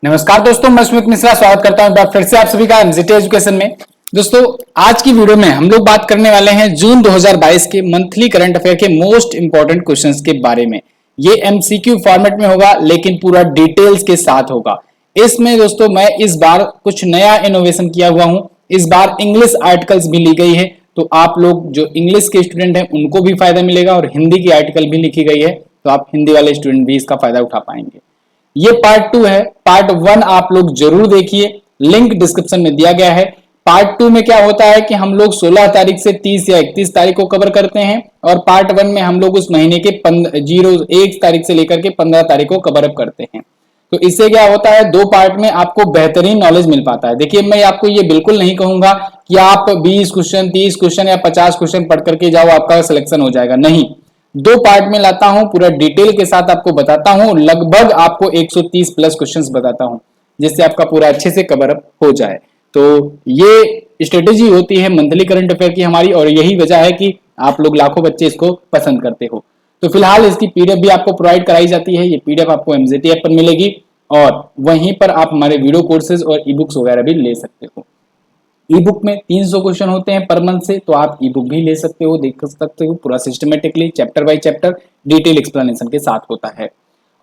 नमस्कार दोस्तों, मैं सुमित मिश्रा स्वागत करता हूं एक बार फिर से आप सभी का एमजीटी एजुकेशन में। दोस्तों, आज की वीडियो में हम लोग बात करने वाले हैं जून 2022 के मंथली करंट अफेयर के मोस्ट इंपॉर्टेंट क्वेश्चंस के बारे में। ये एमसीक्यू फॉर्मेट में होगा, लेकिन पूरा डिटेल्स के साथ होगा। इसमें दोस्तों मैं इस बार कुछ नया इनोवेशन किया हुआ हूं। इस बार इंग्लिश आर्टिकल्स भी ली गई है, तो आप लोग जो इंग्लिश के स्टूडेंट हैं उनको भी फायदा मिलेगा, और हिंदी की आर्टिकल भी लिखी गई है, तो आप हिंदी वाले स्टूडेंट भी इसका फायदा उठा पाएंगे। ये पार्ट 2 है। पार्ट 1 आप लोग जरूर देखिए, लिंक डिस्क्रिप्शन में दिया गया है। पार्ट 2 में क्या होता है कि हम लोग 16 तारीख से 30 या 31 तारीख को कवर करते हैं, और पार्ट 1 में हम लोग उस महीने के 1 तारीख से लेकर के 15 तारीख को कवर अप करते हैं। तो इससे क्या होता है, दो पार्ट में आपको बेहतरीन नॉलेज मिल पाता है। देखिए, मैं आपको ये बिल्कुल नहीं कहूंगा कि आप 20 क्वेश्चन 30 क्वेश्चन या 50 क्वेश्चन पढ़ करके जाओ, आपका सिलेक्शन हो जाएगा। नहीं, दो पार्ट में लाता हूं, पूरा डिटेल के साथ आपको बताता हूं, लगभग आपको 130 प्लस क्वेश्चंस बताता हूं, जिससे आपका पूरा अच्छे से कवर अप हो जाए। तो ये स्ट्रेटेजी होती है मंथली करंट अफेयर की हमारी, और यही वजह है कि आप लोग लाखों बच्चे इसको पसंद करते हो। तो फिलहाल इसकी पीडीएफ भी आपको प्रोवाइड कराई जाती है। ये पीडीएफ आपको एमजीटी ऐप पर मिलेगी, और वहीं पर आप हमारे वीडियो कोर्सेज और ई बुक्स वगैरह भी ले सकते हो। ई बुक में 300 क्वेश्चन होते हैं पर मंथ से, तो आप ई बुक भी ले सकते हो, देख सकते हो। पूरा systematically chapter by chapter detail explanation के साथ होता है।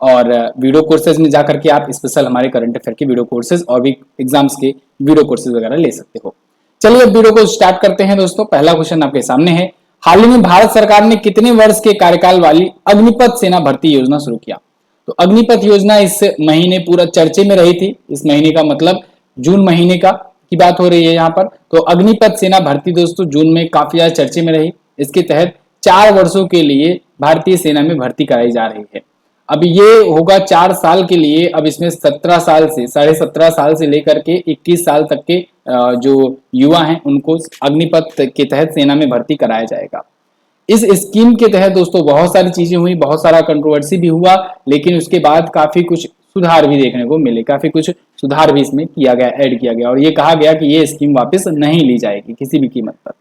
और वीडियो कोर्सेज में जाकर के आप स्पेशल हमारे करंट अफेयर के वीडियो कोर्सेज और भी एग्जाम्स के वीडियो कोर्सेज वगैरह ले सकते हो। चलिए अब वीडियो को स्टार्ट करते हैं दोस्तों। पहला क्वेश्चन आपके सामने है, हाल ही में भारत सरकार ने कितने वर्ष के कार्यकाल वाली अग्निपथ सेना भर्ती योजना शुरू किया? तो अग्निपथ योजना इस महीने पूरा चर्चे में रही थी। इस महीने का मतलब जून महीने का की बात हो रही है यहाँ पर। तो अग्निपथ सेना भर्ती दोस्तों जून में काफी ज्यादा चर्चे में रही। इसके तहत 4 वर्षों के लिए भारतीय सेना में भर्ती कराई जा रही है। अब ये होगा 4 साल के लिए। अब इसमें 17 साल से 17.5 साल से लेकर के 21 साल तक के जो युवा हैं उनको अग्निपथ के तहत सेना में भर्ती कराया जाएगा। इस स्कीम के तहत दोस्तों बहुत सारी चीजें हुई, बहुत सारा कंट्रोवर्सी भी हुआ, लेकिन उसके बाद काफी कुछ सुधार भी देखने को मिले। काफी कुछ सुधार भी इसमें किया गया, ऐड किया गया, और ये कहा गया कि ये स्कीम वापस नहीं ली जाएगी किसी भी कीमत पर।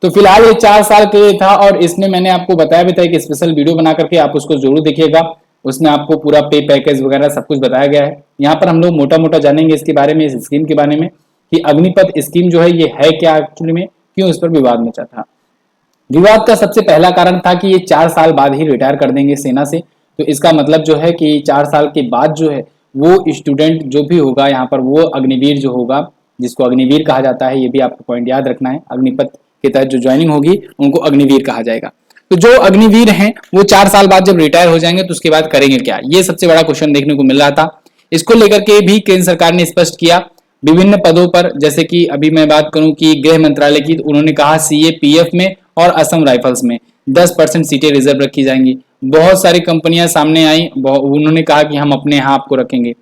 तो फिलहाल ये 4 साल के लिए था, और इसमें मैंने आपको बताया भी था कि स्पेशल वीडियो बना करके आप उसको जरूर देखिएगा। उसमें आपको पूरा पे पैकेज वगैरह सब कुछ बताया गया है। यहाँ पर हम लोग मोटा मोटा जानेंगे इसके बारे में, इस स्कीम के बारे में, कि अग्निपथ स्कीम जो है ये है क्या एक्चुअली में, क्यों इस पर विवाद मचा था। विवाद का सबसे पहला कारण था कि ये 4 साल बाद ही रिटायर कर देंगे सेना से। तो इसका मतलब जो है कि 4 साल के बाद जो है वो स्टूडेंट जो भी होगा यहाँ पर, वो अग्निवीर जो होगा, जिसको अग्निवीर कहा जाता है, ये भी आपको पॉइंट याद रखना है। अग्निपथ के तहत जो ज्वाइनिंग होगी उनको अग्निवीर कहा जाएगा। तो जो अग्निवीर हैं वो 4 साल बाद जब रिटायर हो जाएंगे तो उसके बाद करेंगे क्या, ये सबसे बड़ा क्वेश्चन देखने को मिल रहा था। इसको लेकर के भी केंद्र सरकार ने स्पष्ट किया विभिन्न पदों पर। जैसे कि अभी मैं बात करूं कि गृह मंत्रालय की, उन्होंने कहा सीएपीएफ में और असम राइफल्स में 10% सीटें रिजर्व रखी जाएंगी। बहुत सारी कंपनियां सामने आई, उन्होंने कहा कि हम अपने यहाँ आपको रखेंगे।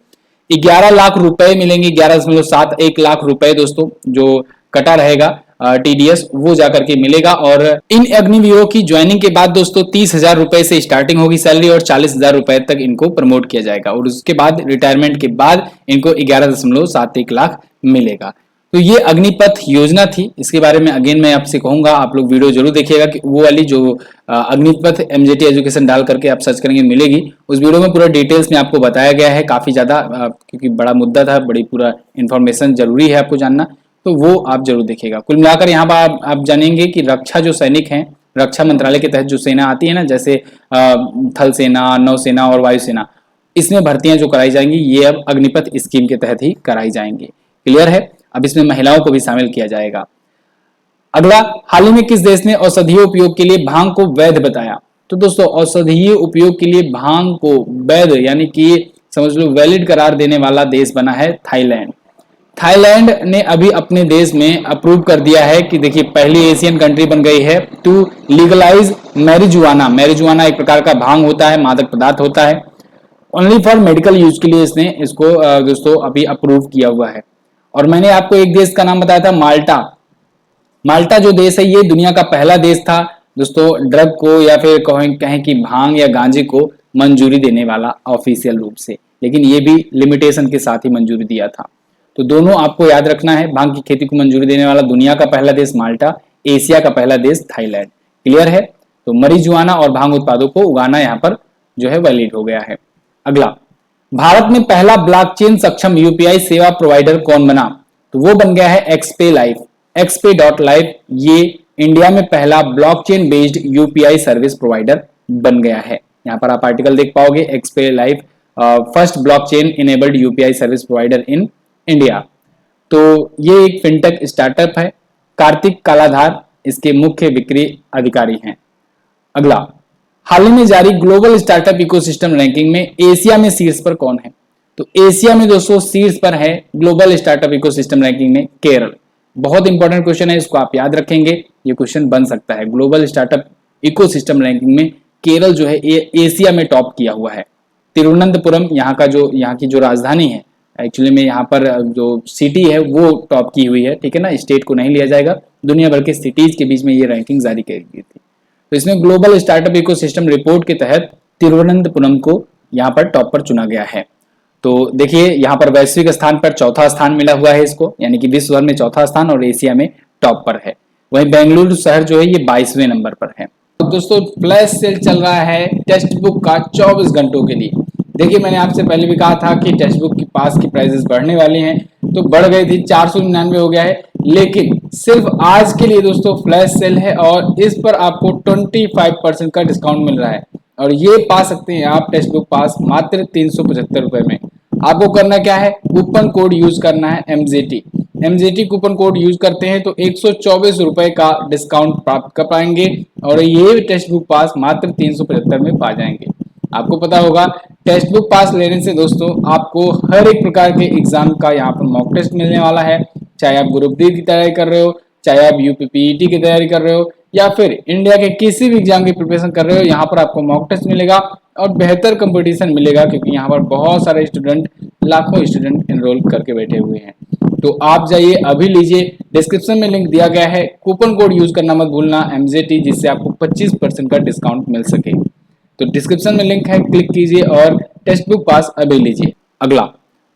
11 लाख रुपए मिलेंगे, 11.71 लाख रुपए दोस्तों, जो कटा रहेगा टीडीएस वो जाकर के मिलेगा। और इन अग्निवीरों की ज्वाइनिंग के बाद दोस्तों 30,000 रुपए से स्टार्टिंग होगी सैलरी, और 40,000 रुपए तक इनको प्रमोट किया जाएगा, और उसके बाद रिटायरमेंट के बाद इनको 11.71 लाख मिलेगा। तो ये अग्निपथ योजना थी। इसके बारे में अगेन मैं आपसे कहूंगा, आप लोग वीडियो जरूर देखिएगा कि वो वाली जो अग्निपथ एमजीटी एजुकेशन डाल करके आप सर्च करेंगे मिलेगी। उस वीडियो में पूरा डिटेल्स में आपको बताया गया है, काफी ज्यादा, क्योंकि बड़ा मुद्दा था, बड़ी पूरा इन्फॉर्मेशन जरूरी है आपको जानना, तो वो आप जरूर देखिएगा। कुल मिलाकर यहाँ पर आप जानेंगे कि रक्षा जो सैनिक हैं, रक्षा मंत्रालय के तहत जो सेना आती है ना, जैसे थल सेना, नौसेना और वायुसेना, इसमें भर्तियां जो कराई जाएंगी ये अब अग्निपथ स्कीम के तहत ही कराई जाएंगी। क्लियर है? अब इसमें महिलाओं को भी शामिल किया जाएगा। अगला, हाल ही में किस देश ने औषधीय उपयोग के लिए भांग को वैध बताया? तो दोस्तों औषधीय उपयोग के लिए भांग को वैध यानी कि समझ लो वैलिड करार देने वाला देश बना है थाईलैंड। थाईलैंड ने अभी अपने देश में अप्रूव कर दिया है कि देखिए पहली एशियन कंट्री बन गई है टू लीगलाइज मैरिजुआना। मैरिजुआना एक प्रकार का भांग होता है, मादक पदार्थ होता है। ओनली फॉर मेडिकल यूज के लिए इसने इसको दोस्तों अभी अप्रूव किया हुआ है। और मैंने आपको एक देश का नाम बताया था, माल्टा। माल्टा जो देश है ये दुनिया का पहला देश था दोस्तों ड्रग को या फिर कहें कि भांग या गांजे को मंजूरी देने वाला ऑफिशियल रूप से, लेकिन ये भी लिमिटेशन के साथ ही मंजूरी दिया था। तो दोनों आपको याद रखना है, भांग की खेती को मंजूरी देने वाला दुनिया का पहला देश माल्टा, एशिया का पहला देश थाईलैंड। क्लियर है? तो मरीजुआना और भांग उत्पादों को उगाना यहाँ पर जो है वैलिड हो गया है। अगला, भारत में पहला ब्लॉकचेन सक्षम यूपीआई सेवा प्रोवाइडर कौन बना? तो वो बन गया है एक्सपे लाइफ। एक्सपे.लाइफ ये इंडिया में पहला blockchain based UPI service provider बन गया है। यहाँ पर आप आर्टिकल देख पाओगे, Xpay life first blockchain enabled UPI service provider in India. तो ये एक फिनटेक स्टार्टअप है। कार्तिक कालाधार इसके मुख्य बिक्री अधिकारी हैं। अगला, हाल ही में जारी ग्लोबल स्टार्टअप इकोसिस्टम रैंकिंग में एशिया में शीर्ष पर कौन है? तो एशिया में दोस्तों शीर्ष पर है ग्लोबल स्टार्टअप इकोसिस्टम रैंकिंग में केरल। बहुत इंपॉर्टेंट क्वेश्चन है, इसको आप याद रखेंगे, ये क्वेश्चन बन सकता है। ग्लोबल स्टार्टअप इकोसिस्टम रैंकिंग में केरल जो है एशिया में टॉप किया हुआ है। तिरुवनंतपुरम यहाँ की जो राजधानी है, एक्चुअली में यहाँ पर जो सिटी है वो टॉप की हुई है, ठीक है ना, स्टेट को नहीं लिया जाएगा। दुनिया भर के सिटीज के बीच में ये रैंकिंग जारी की गई थी। तो इसमें ग्लोबल स्टार्टअप इकोसिस्टम रिपोर्ट के तहत तिरुवनंतपुरम को यहाँ पर टॉप पर चुना गया है। तो देखिए यहाँ पर वैश्विक स्थान पर चौथा स्थान मिला हुआ है इसको, यानी कि विश्व भर में चौथा स्थान और एशिया में टॉप पर है। वहीं बेंगलुरु शहर जो है ये 22वें नंबर पर है। तो दोस्तों फ्लैश सेल चल रहा है टेक्स्ट बुक का 24 घंटों के लिए। देखिए मैंने आपसे पहले भी कहा था कि टेक्स्ट बुक की पास की प्राइसेस बढ़ने वाली हैं, तो बढ़ गई थी, 499 हो गया है, लेकिन सिर्फ आज के लिए दोस्तों फ्लैश सेल है और इस पर आपको 25% का डिस्काउंट मिल रहा है। और ये पा सकते हैं आप टेक्स्ट बुक पास मात्र 375 रुपए में। आपको करना क्या है, कूपन कोड यूज करना है एमजेटी कूपन कोड यूज करते हैं तो 124 रुपए का डिस्काउंट प्राप्त कर पाएंगे और ये टेक्स्ट बुक पास मात्र 375 में पा जाएंगे। आपको पता होगा टेक्स्ट बुक पास लेने से दोस्तों आपको हर एक प्रकार के एग्जाम का यहाँ पर मॉक टेस्ट मिलने वाला है, चाहे आप ग्रुप डी की तैयारी कर रहे हो, चाहे आप यूपीपीईटी की तैयारी कर रहे हो या फिर इंडिया के किसी भी एग्जाम की प्रिपरेशन कर रहे हो, यहाँ पर आपको मॉक टेस्ट मिलेगा और बेहतर कंपटीशन मिलेगा, क्योंकि यहाँ पर बहुत सारे स्टूडेंट, लाखों स्टूडेंट एनरोल करके बैठे हुए हैं। तो आप जाइए अभी लीजिए, डिस्क्रिप्शन में लिंक दिया गया है, कूपन कोड यूज करना मत भूलना एमजेटी, जिससे आपको 25% का डिस्काउंट मिल सके। तो डिस्क्रिप्शन में लिंक है, क्लिक कीजिए और टेक्स्ट बुक पास अभी लीजिए। अगला,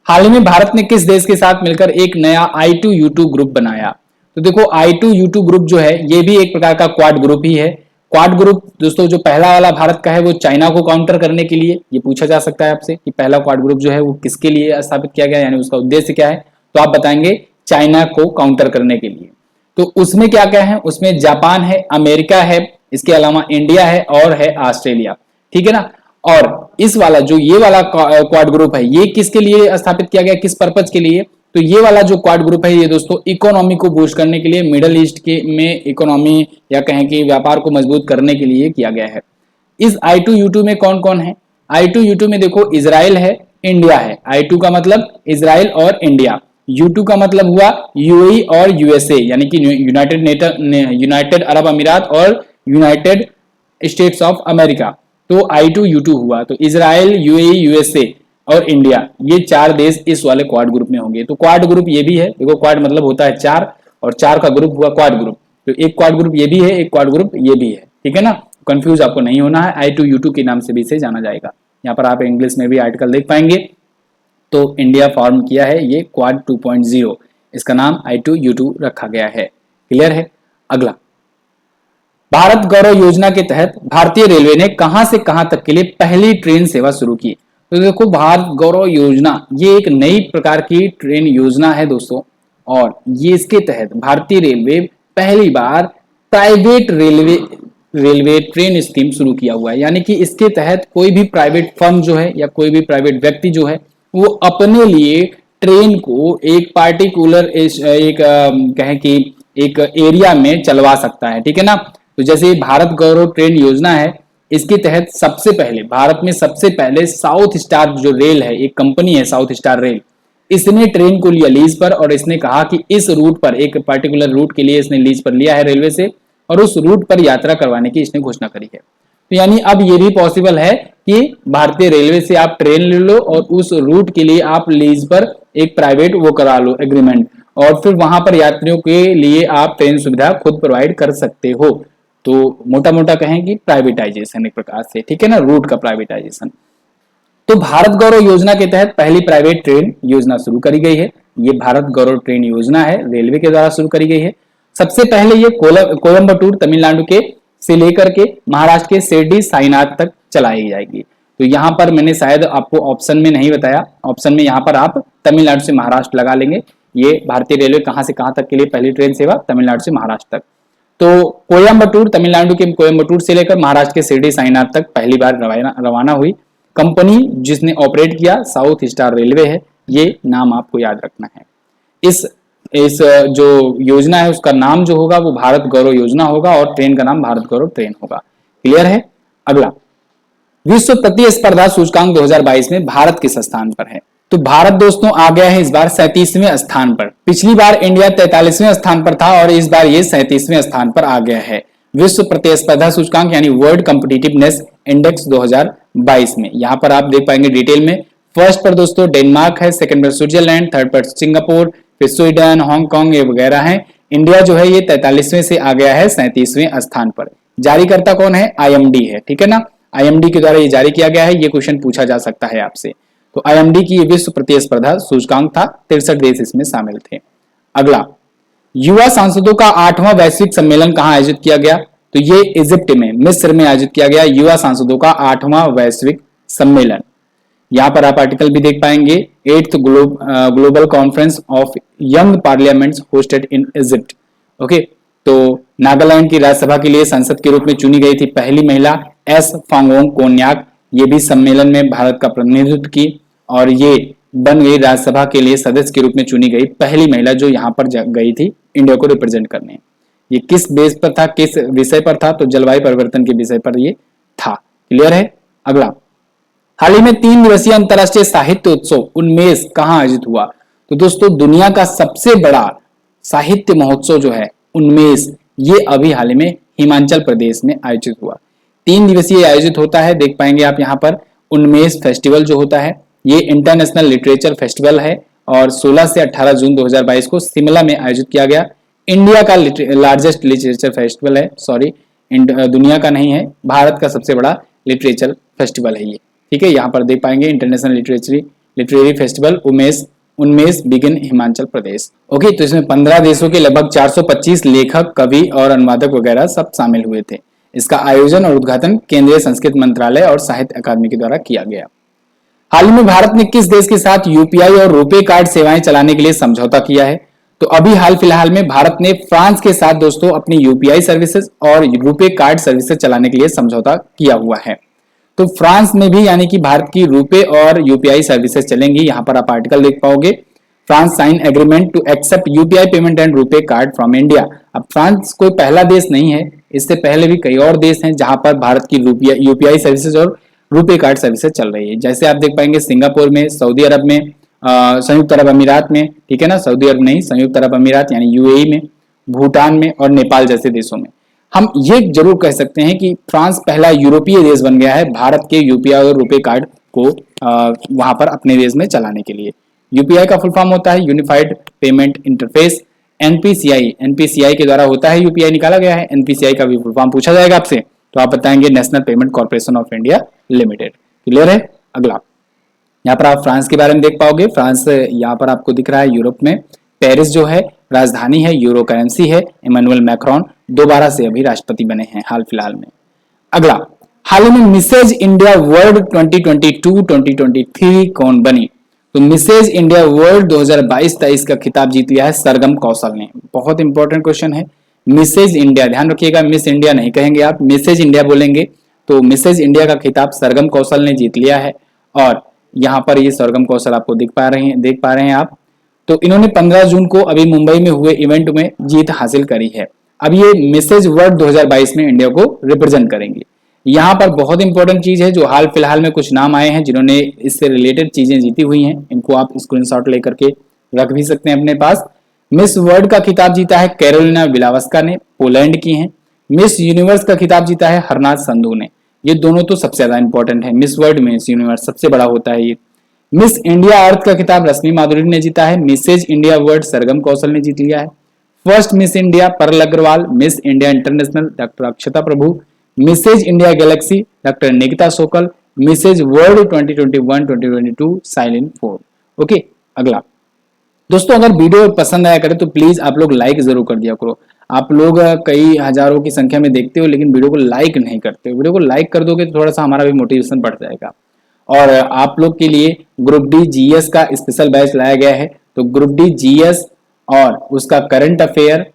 हाल ही में भारत ने किस देश के साथ मिलकर एक नया I2U2 ग्रुप बनाया? तो देखो I2U2 ग्रुप जो है ये भी एक प्रकार का क्वाड ग्रुप ही है। क्वाड ग्रुप दोस्तों जो पहला वाला भारत का है वो चाइना को काउंटर करने के लिए, ये पूछा जा सकता है आपसे कि पहला क्वाड ग्रुप जो है वो किसके लिए स्थापित किया गया, यानी उसका उद्देश्य क्या है, तो आप बताएंगे चाइना को काउंटर करने के लिए। तो उसमें क्या क्या है, उसमें जापान है, अमेरिका है, इसके अलावा इंडिया है और है ऑस्ट्रेलिया, ठीक है ना। और इस वाला जो ये वाला क्वाड ग्रुप है ये किसके लिए स्थापित किया गया, किस पर्पज के लिए, तो ये वाला जो क्वाड ग्रुप है ये दोस्तों इकोनॉमी को बूस्ट करने के लिए, मिडल ईस्ट के में इकोनॉमी या कहें कि व्यापार को मजबूत करने के लिए किया गया है। इस I2U2 में कौन कौन है? I2U2 में देखो इजराइल है, इंडिया है। I2 का मतलब इजराइल और इंडिया, U2 का मतलब हुआ UAE और USA, यानी कि यूनाइटेड अरब अमीरात और यूनाइटेड स्टेट्स ऑफ अमेरिका। तो I2U2 हुआ, तो इजराइल, UAE, USA और इंडिया, ये चार देश इस वाले क्वाड ग्रुप में होंगे। तो क्वाड ग्रुप ये भी है, देखो क्वाड मतलब होता है चार और चार का ग्रुप हुआ क्वाड ग्रुप। तो एक क्वाड ग्रुप ये भी है, एक क्वाड ग्रुप ये भी है, ठीक है ना। कंफ्यूज आपको नहीं होना है, I2U2 के नाम से भी इसे जाना जाएगा। यहाँ पर आप इंग्लिश में भी आर्टिकल देख पाएंगे। तो इंडिया फॉर्म किया है ये क्वाड 2.0, इसका नाम I2U2 रखा गया है। क्लियर है। अगला, भारत गौरव योजना के तहत भारतीय रेलवे ने कहां से कहां तक के लिए पहली ट्रेन सेवा शुरू की? तो देखो भारत गौरव योजना ये एक नई प्रकार की ट्रेन योजना है दोस्तों, और ये इसके तहत भारतीय रेलवे पहली बार प्राइवेट रेलवे ट्रेन स्कीम शुरू किया हुआ है। यानी कि इसके तहत कोई भी प्राइवेट फर्म जो है या कोई भी प्राइवेट व्यक्ति जो है वो अपने लिए ट्रेन को एक पार्टिकुलर कहें कि एक एरिया में चलवा सकता है, ठीक है ना। तो जैसे भारत गौरव ट्रेन योजना है, इसके तहत सबसे पहले भारत में सबसे पहले साउथ स्टार जो रेल है, एक कंपनी है साउथ स्टार रेल, इसने ट्रेन को लिया लीज पर और इसने कहा कि इस रूट पर, एक पर्टिकुलर रूट के लिए इसने लीज पर लिया है रेलवे से और उस रूट पर यात्रा करवाने की इसने घोषणा करी है। तो यानी अब ये भी पॉसिबल है कि भारतीय रेलवे से आप ट्रेन ले लो और उस रूट के लिए आप लीज पर एक प्राइवेट वो करा लो एग्रीमेंट, और फिर वहां पर यात्रियों के लिए आप ट्रेन सुविधा खुद प्रोवाइड कर सकते हो। तो मोटा मोटा कहें कि प्राइवेटाइजेशन एक प्रकार से, ठीक है ना, रूट का प्राइवेटाइजेशन। तो भारत गौरव योजना के तहत पहली प्राइवेट ट्रेन योजना शुरू करी गई है। ये भारत गौरव ट्रेन योजना है, रेलवे के द्वारा शुरू करी गई है। सबसे पहले ये कोयम्बटूर तमिलनाडु के से लेकर के महाराष्ट्र के शिरडी साईनाथ तक चलाई जाएगी। तो यहाँ पर मैंने शायद आपको ऑप्शन में नहीं बताया, ऑप्शन में यहाँ पर आप तमिलनाडु से महाराष्ट्र लगा लेंगे। ये भारतीय रेलवे कहाँ से कहाँ तक के लिए पहली ट्रेन सेवा, तमिलनाडु से महाराष्ट्र तक। तो कोयम्बटूर, तमिलनाडु के कोयम्बटूर से लेकर महाराष्ट्र के शिरडी साईनाथ तक पहली बार रवाना हुई। कंपनी जिसने ऑपरेट किया साउथ स्टार रेलवे है, ये नाम आपको याद रखना है। इस जो योजना है उसका नाम जो होगा वो भारत गौरव योजना होगा और ट्रेन का नाम भारत गौरव ट्रेन होगा। क्लियर है। अगला, विश्व प्रतिस्पर्धा सूचकांक 2022 में भारत किस स्थान पर है? तो भारत दोस्तों आ गया है इस बार 37वें स्थान पर। पिछली बार इंडिया 43वें स्थान पर था और इस बार ये 37वें स्थान पर आ गया है विश्व प्रतिस्पर्धा सूचकांक यानी वर्ल्ड कॉम्पिटिटिवनेस इंडेक्स 2022 में। यहां पर आप देख पाएंगे डिटेल में। फर्स्ट पर दोस्तों डेनमार्क है, सेकंड पर स्विट्जरलैंड, थर्ड पर सिंगापुर, फिर स्वीडन, हांगकांग ये वगैरह है। इंडिया जो है ये 43वें से आ गया है 37वें स्थान पर। जारीकर्ता कौन है? आईएमडी है, ठीक है ना। आईएमडी के द्वारा ये जारी किया गया है। ये क्वेश्चन पूछा जा सकता है आपसे। तो आईएमडी की विश्व प्रतिस्पर्धा सूचकांक था, 63 देश इसमें शामिल थे। अगला, युवा सांसदों का 8वां वैश्विक सम्मेलन कहां आयोजित किया गया? तो ये इजिप्ट में, मिस्र में आयोजित किया गया युवा सांसदों का 8वां वैश्विक सम्मेलन। यहां पर आप आर्टिकल भी देख पाएंगे। 8th global conference of young parliaments hosted in Egypt. Okay, तो नागालैंड की राज्यसभा के लिए संसद के रूप में चुनी गई थी पहली महिला एस फांगोंग कोन्याक। ये भी सम्मेलन में भारत का प्रतिनिधित्व की और ये बन गई राज्यसभा के लिए सदस्य के रूप में चुनी गई पहली महिला जो यहाँ पर गई थी इंडिया को रिप्रेजेंट करने। ये किस बेस पर था, किस विषय पर था? तो जलवायु परिवर्तन के विषय पर ये था। क्लियर है। अगला, हाल ही में 3 दिवसीय अंतरराष्ट्रीय साहित्य उत्सव उन्मेष कहाँ आयोजित हुआ? तो दोस्तों दुनिया का सबसे बड़ा साहित्य महोत्सव जो है उन्मेष, ये अभी हाल ही में हिमाचल प्रदेश में आयोजित हुआ। 3 दिवसीय आयोजित होता है, देख पाएंगे आप यहाँ पर। उन्मेष फेस्टिवल जो होता है ये इंटरनेशनल लिटरेचर फेस्टिवल है और 16 से 18 जून 2022 को शिमला में आयोजित किया गया। इंडिया का लार्जेस्ट लिटरेचर फेस्टिवल है, सॉरी दुनिया का नहीं है, भारत का सबसे बड़ा लिटरेचर फेस्टिवल है ये। ठीक है, यहाँ पर देख पाएंगे इंटरनेशनल लिटरेरी फेस्टिवल उन्मेष बिगिन हिमाचल प्रदेश। ओके, तो इसमें 15 देशों के लगभग 425 लेखक, कवि और अनुवादक वगैरह सब शामिल हुए थे। इसका आयोजन और उद्घाटन केंद्रीय संस्कृत मंत्रालय और साहित्य अकादमी के द्वारा किया गया। हाल ही में भारत ने किस देश के साथ यूपीआई और रुपे कार्ड सेवाएं चलाने के लिए समझौता किया है? तो अभी हाल फिलहाल में भारत ने फ्रांस के साथ दोस्तों अपनी यूपीआई सर्विसेज और रुपे कार्ड सर्विसेज चलाने के लिए समझौता किया हुआ है। तो फ्रांस में भी यानी कि भारत की रुपे और यूपीआई सर्विसेज चलेंगी। यहाँ पर आप आर्टिकल देख पाओगे, France sign agreement to accept UPI payment and RuPay card from India. अब फ्रांस कोई पहला देश नहीं है, इससे पहले भी कई और देश हैं जहां पर भारत की यूपीआई सर्विसेज और रुपे कार्ड सर्विसेज चल रही है। जैसे आप देख पाएंगे सिंगापुर में, सऊदी अरब में, संयुक्त अरब अमीरात में, ठीक है ना, सऊदी अरब नहीं संयुक्त अरब अमीरात यानी यूएई में, भूटान में और नेपाल जैसे देशों में। हम ये जरूर कह सकते हैं कि फ्रांस पहला यूरोपीय देश बन गया है भारत के यूपीआई और रुपे कार्ड को वहां पर अपने देश में चलाने के लिए। यूपीआई का फुल फॉर्म होता है यूनिफाइड पेमेंट इंटरफेस, एनपीसीआई के द्वारा होता है यूपीआई निकाला गया है। एनपीसीआई का भी फुल फॉर्म पूछा जाएगा आपसे तो आप बताएंगे national payment corporation of India limited. Clear है। अगला, यहाँ पर आप फ्रांस के बारे में देख पाओगे। फ्रांस यहाँ पर आपको दिख रहा है यूरोप में, पेरिस जो है राजधानी है, यूरो करेंसी है। इमैनुअल मैक्रोन दोबारा से अभी राष्ट्रपति बने हैं हाल फिलहाल में। अगला, हाल ही में मिसेज इंडिया वर्ल्ड 2022-2023 कौन बनी? तो मिसेज इंडिया वर्ल्ड 2022-23 का खिताब जीत लिया है सरगम कौशल ने। बहुत इंपॉर्टेंट क्वेश्चन है। मिसेज इंडिया, ध्यान रखिएगा, मिस इंडिया नहीं कहेंगे आप, मिसेज इंडिया बोलेंगे। तो मिसेज इंडिया का खिताब सरगम कौशल ने जीत लिया है और यहाँ पर ये सरगम कौशल आपको देख पा रहे हैं आप। तो इन्होंने 15 जून को अभी मुंबई में हुए इवेंट में जीत हासिल करी है। अब ये मिसेज वर्ल्ड 2022 में इंडिया को रिप्रेजेंट करेंगे। यहाँ पर बहुत इंपॉर्टेंट चीज है जो हाल फिलहाल में कुछ नाम आए हैं जिन्होंने इससे रिलेटेड चीजें जीती हुई हैं, इनको आप स्क्रीनशॉट लेकर के रख भी सकते हैं अपने पास। मिस वर्ल्ड का खिताब जीता है कैरोलिना विलावस्का ने, पोलैंड की हैं। मिस यूनिवर्स का खिताब जीता है हरनाथ संधू ने। ये दोनों तो सबसे ज्यादा इंपॉर्टेंट है, मिस वर्ल्ड मिस यूनिवर्स सबसे बड़ा होता है ये। मिस इंडिया अर्थ का खिताब रश्मि माधुरी ने जीता है। Mrs India world Sargam Kaushal ने जीत लिया है। First Miss India Pearl Agarwal, Miss India international doctor Akshata Prabhu, Mrs India galaxy doctor Nikita Sokal, Mrs world 2021-2022 Shaylyn Ford. Okay, अगला दोस्तों, अगर वीडियो पसंद आया करे तो प्लीज आप लोग लाइक जरूर कर दिया करो। आप लोग कई हजारों की संख्या में देखते हो लेकिन वीडियो को लाइक नहीं करते हो। वीडियो को लाइक कर दोगे तो थोड़ा सा हमारा भी मोटिवेशन बढ़ जाएगा। और आप लोग के लिए ग्रुप डी जीएस का स्पेशल बैच लाया गया है। तो ग्रुप डी जीएस और उसका करंट अफेयर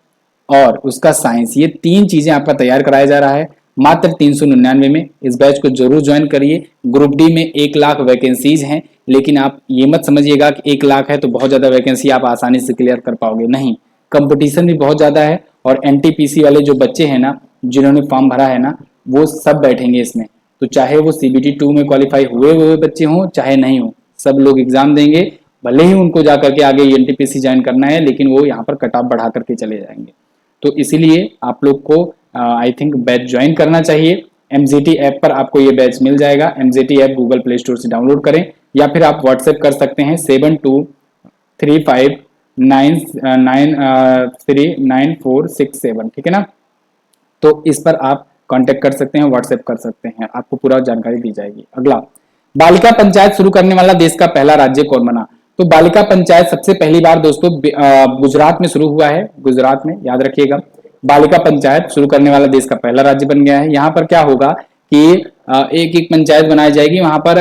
और उसका साइंस, ये 3 चीजें आपका तैयार कराया जा रहा है मात्र 399 में। इस बैच को जरूर ज्वाइन करिए। ग्रुप डी में 1 लाख वैकेंसीज हैं, लेकिन आप ये मत समझिएगा कि 1 लाख है तो बहुत ज्यादा वैकेंसी आप आसानी से क्लियर कर पाओगे, नहीं। कंपटीशन भी बहुत ज्यादा है और एनटीपीसी वाले जो बच्चे हैं ना, जिन्होंने फॉर्म भरा है ना, वो सब बैठेंगे इसमें। तो चाहे वो सीबीटी 2 में क्वालिफाई हुए बच्चे हों चाहे नहीं हो, सब लोग एग्जाम देंगे। भले ही उनको जाकर के आगे एनटीपीसी ज्वाइन करना है, लेकिन वो यहाँ पर कट ऑफ बढ़ा करके चले जाएंगे। तो इसीलिए आप लोग को आई थिंक बैच ज्वाइन करना चाहिए। एमजीटी ऐप पर आपको ये बैच मिल जाएगा। MGT app Google play store से डाउनलोड करें या फिर आप व्हाट्सएप कर सकते हैं 7235993937, ठीक है ना। तो इस पर आप कांटेक्ट कर सकते हैं, व्हाट्सएप कर सकते हैं, आपको पूरा जानकारी दी जाएगी। अगला, बालिका पंचायत शुरू करने वाला देश का पहला राज्य कौन बना? तो बालिका पंचायत सबसे पहली बार दोस्तों गुजरात में शुरू हुआ है। गुजरात में, याद रखिएगा, बालिका पंचायत शुरू करने वाला देश का पहला राज्य बन गया है। यहाँ पर क्या होगा कि एक एक पंचायत बनाई जाएगी, वहां पर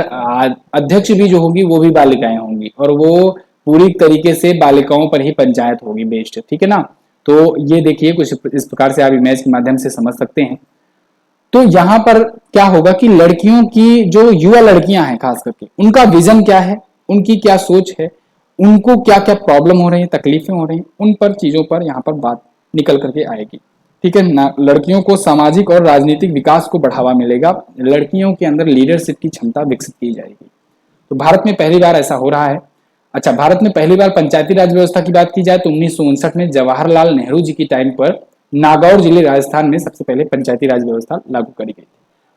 अध्यक्ष भी जो होगी वो भी बालिकाएं होंगी और वो पूरी तरीके से बालिकाओं पर ही पंचायत होगी बेस्ड, ठीक है ना। तो ये देखिए कुछ इस प्रकार से आप इमेज के माध्यम से समझ सकते हैं। तो यहाँ पर क्या होगा कि लड़कियों की, जो युवा लड़कियां हैं खास करके, उनका विजन क्या है, उनकी क्या सोच है, उनको क्या क्या प्रॉब्लम हो रही है, तकलीफें हो रही हैं, उन पर चीजों पर यहाँ पर बात निकल करके आएगी, ठीक है ना। लड़कियों को सामाजिक और राजनीतिक विकास को बढ़ावा मिलेगा, लड़कियों के अंदर लीडरशिप की क्षमता विकसित की जाएगी। तो भारत में पहली बार ऐसा हो रहा है। अच्छा, भारत में पहली बार पंचायती राज व्यवस्था की बात की जाए तो 1959 में जवाहरलाल नेहरू जी की टाइम पर नागौर जिले राजस्थान में सबसे पहले पंचायती राज व्यवस्था लागू करी गई थी।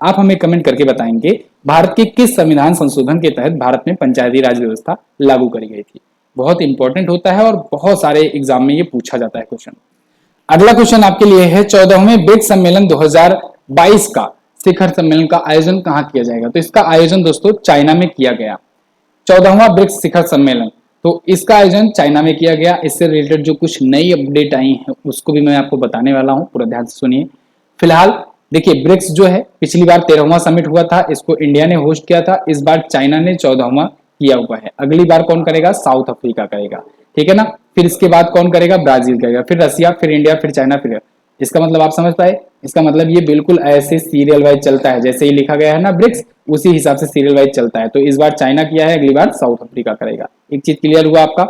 आप हमें कमेंट करके बताएंगे भारत के किस संविधान संशोधन के तहत भारत में पंचायती राज व्यवस्था लागू करी गई थी। बहुत इंपॉर्टेंट होता है और बहुत सारे एग्जाम में ये पूछा जाता है क्वेश्चन। अगला क्वेश्चन आपके लिए है 14वें ब्रिक्स सम्मेलन 2022 का शिखर सम्मेलन का आयोजन कहाँ किया जाएगा? तो इसका आयोजन दोस्तों चाइना में किया गया। 14वां ब्रिक्स शिखर सम्मेलन, तो इसका आयोजन चाइना में किया गया। इससे रिलेटेड जो कुछ नई अपडेट आई है उसको भी मैं आपको बताने वाला हूं, पूरा ध्यान से सुनिए। फिलहाल देखिए, ब्रिक्स जो है पिछली बार 13वां समिट हुआ था, इसको इंडिया ने होस्ट किया था। इस बार चाइना ने 14वां किया हुआ है। अगली बार कौन करेगा? साउथ अफ्रीका करेगा, ठीक है ना। फिर इसके बाद कौन करेगा? ब्राजील करेगा, फिर रसिया, फिर इंडिया, फिर चाइना, फिर। इसका मतलब आप समझ पाए? इसका मतलब ये बिल्कुल ऐसे सीरियल वाइज चलता है, जैसे ही लिखा गया है ना ब्रिक्स, उसी हिसाब से सीरियल वाइज चलता है। तो इस बार चाइना किया है, अगली बार साउथ अफ्रीका करेगा। एक चीज क्लियर हुआ आपका।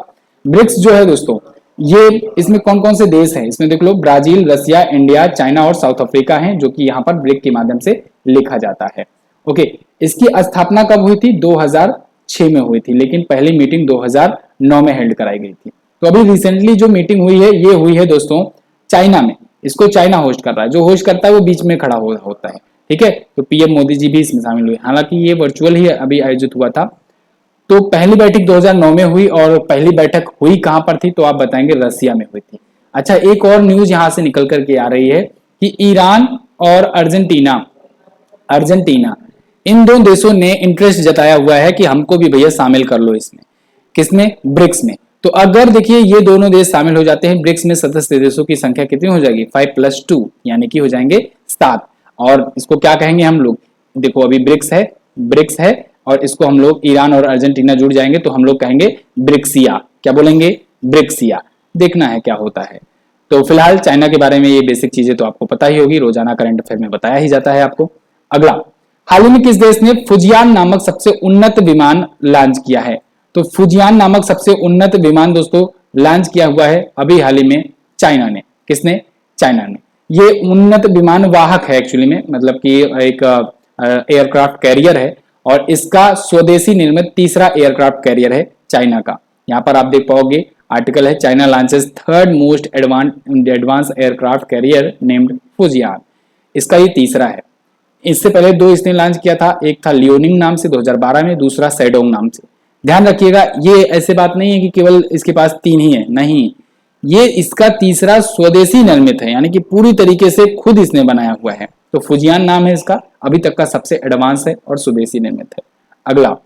ब्रिक्स जो है दोस्तों, ये इसमें कौन कौन से देश हैं? इसमें देख लो, ब्राजील, रसिया, इंडिया, चाइना और साउथ अफ्रीका हैं, जो कि यहाँ पर ब्रिक के माध्यम से लिखा जाता है। ओके, इसकी स्थापना कब हुई थी? 2006 में हुई थी, लेकिन पहली मीटिंग 2009 में हेल्ड कराई गई थी। तो अभी रिसेंटली जो मीटिंग हुई है, ये हुई है दोस्तों चाइना में। इसको चाइना होस्ट कर रहा है, जो होस्ट करता है वो बीच में खड़ा होता है, ठीक है। तो पीएम मोदी जी भी इसमें शामिल हुए, हालांकि ये वर्चुअल ही अभी आयोजित हुआ था। तो पहली बैठक 2009 में हुई और पहली बैठक हुई कहां पर थी? तो आप बताएंगे रसिया में हुई थी। अच्छा, एक और न्यूज यहां से निकल करके आ रही है कि ईरान और अर्जेंटीना इन दो देशों ने इंटरेस्ट जताया हुआ है कि हमको भी भैया शामिल कर लो इसमें। किसमें? ब्रिक्स में। तो अगर देखिए ये दोनों देश शामिल हो जाते हैं ब्रिक्स में, सदस्य देशों की संख्या कितनी हो जाएगी? 5+2, यानी कि हो जाएंगे 7। और इसको क्या कहेंगे हम लोग? देखो, अभी ब्रिक्स है और इसको हम लोग, ईरान और अर्जेंटीना जुड़ जाएंगे तो हम लोग कहेंगे ब्रिक्सिया। क्या बोलेंगे? ब्रिक्सिया। देखना है क्या होता है। तो फिलहाल चाइना के बारे में ये बेसिक चीजें तो आपको पता ही होगी, रोजाना करंट अफेयर में बताया ही जाता है आपको। अगला, हाल ही में किस देश ने फुजियान नामक सबसे उन्नत विमान लॉन्च किया है? तो फुजियान नामक सबसे उन्नत विमान दोस्तों लॉन्च किया हुआ है अभी हाल ही में चाइना ने। किसने? चाइना ने। ये उन्नत विमान वाहक है एक्चुअली में, मतलब कि एक एयरक्राफ्ट कैरियर है और इसका स्वदेशी निर्मित तीसरा एयरक्राफ्ट कैरियर है चाइना का। यहाँ पर आप देख पाओगे आर्टिकल है, China launches third most advance aircraft carrier named Fujian. इसका ये तीसरा है। इससे पहले 2 इसने लॉन्च किया था, एक था लियोनिंग नाम से 2012 में, दूसरा सेडोंग नाम से। ध्यान रखिएगा, ये ऐसे बात नहीं है कि केवल इसके पास 3 ही है, नहीं, ये इसका तीसरा स्वदेशी निर्मित है, यानी कि पूरी तरीके से खुद इसने बनाया हुआ है। तो फुजियान नाम है इसका, अभी तक का सबसे एडवांस है और स्वदेशी निर्मित है। अगला,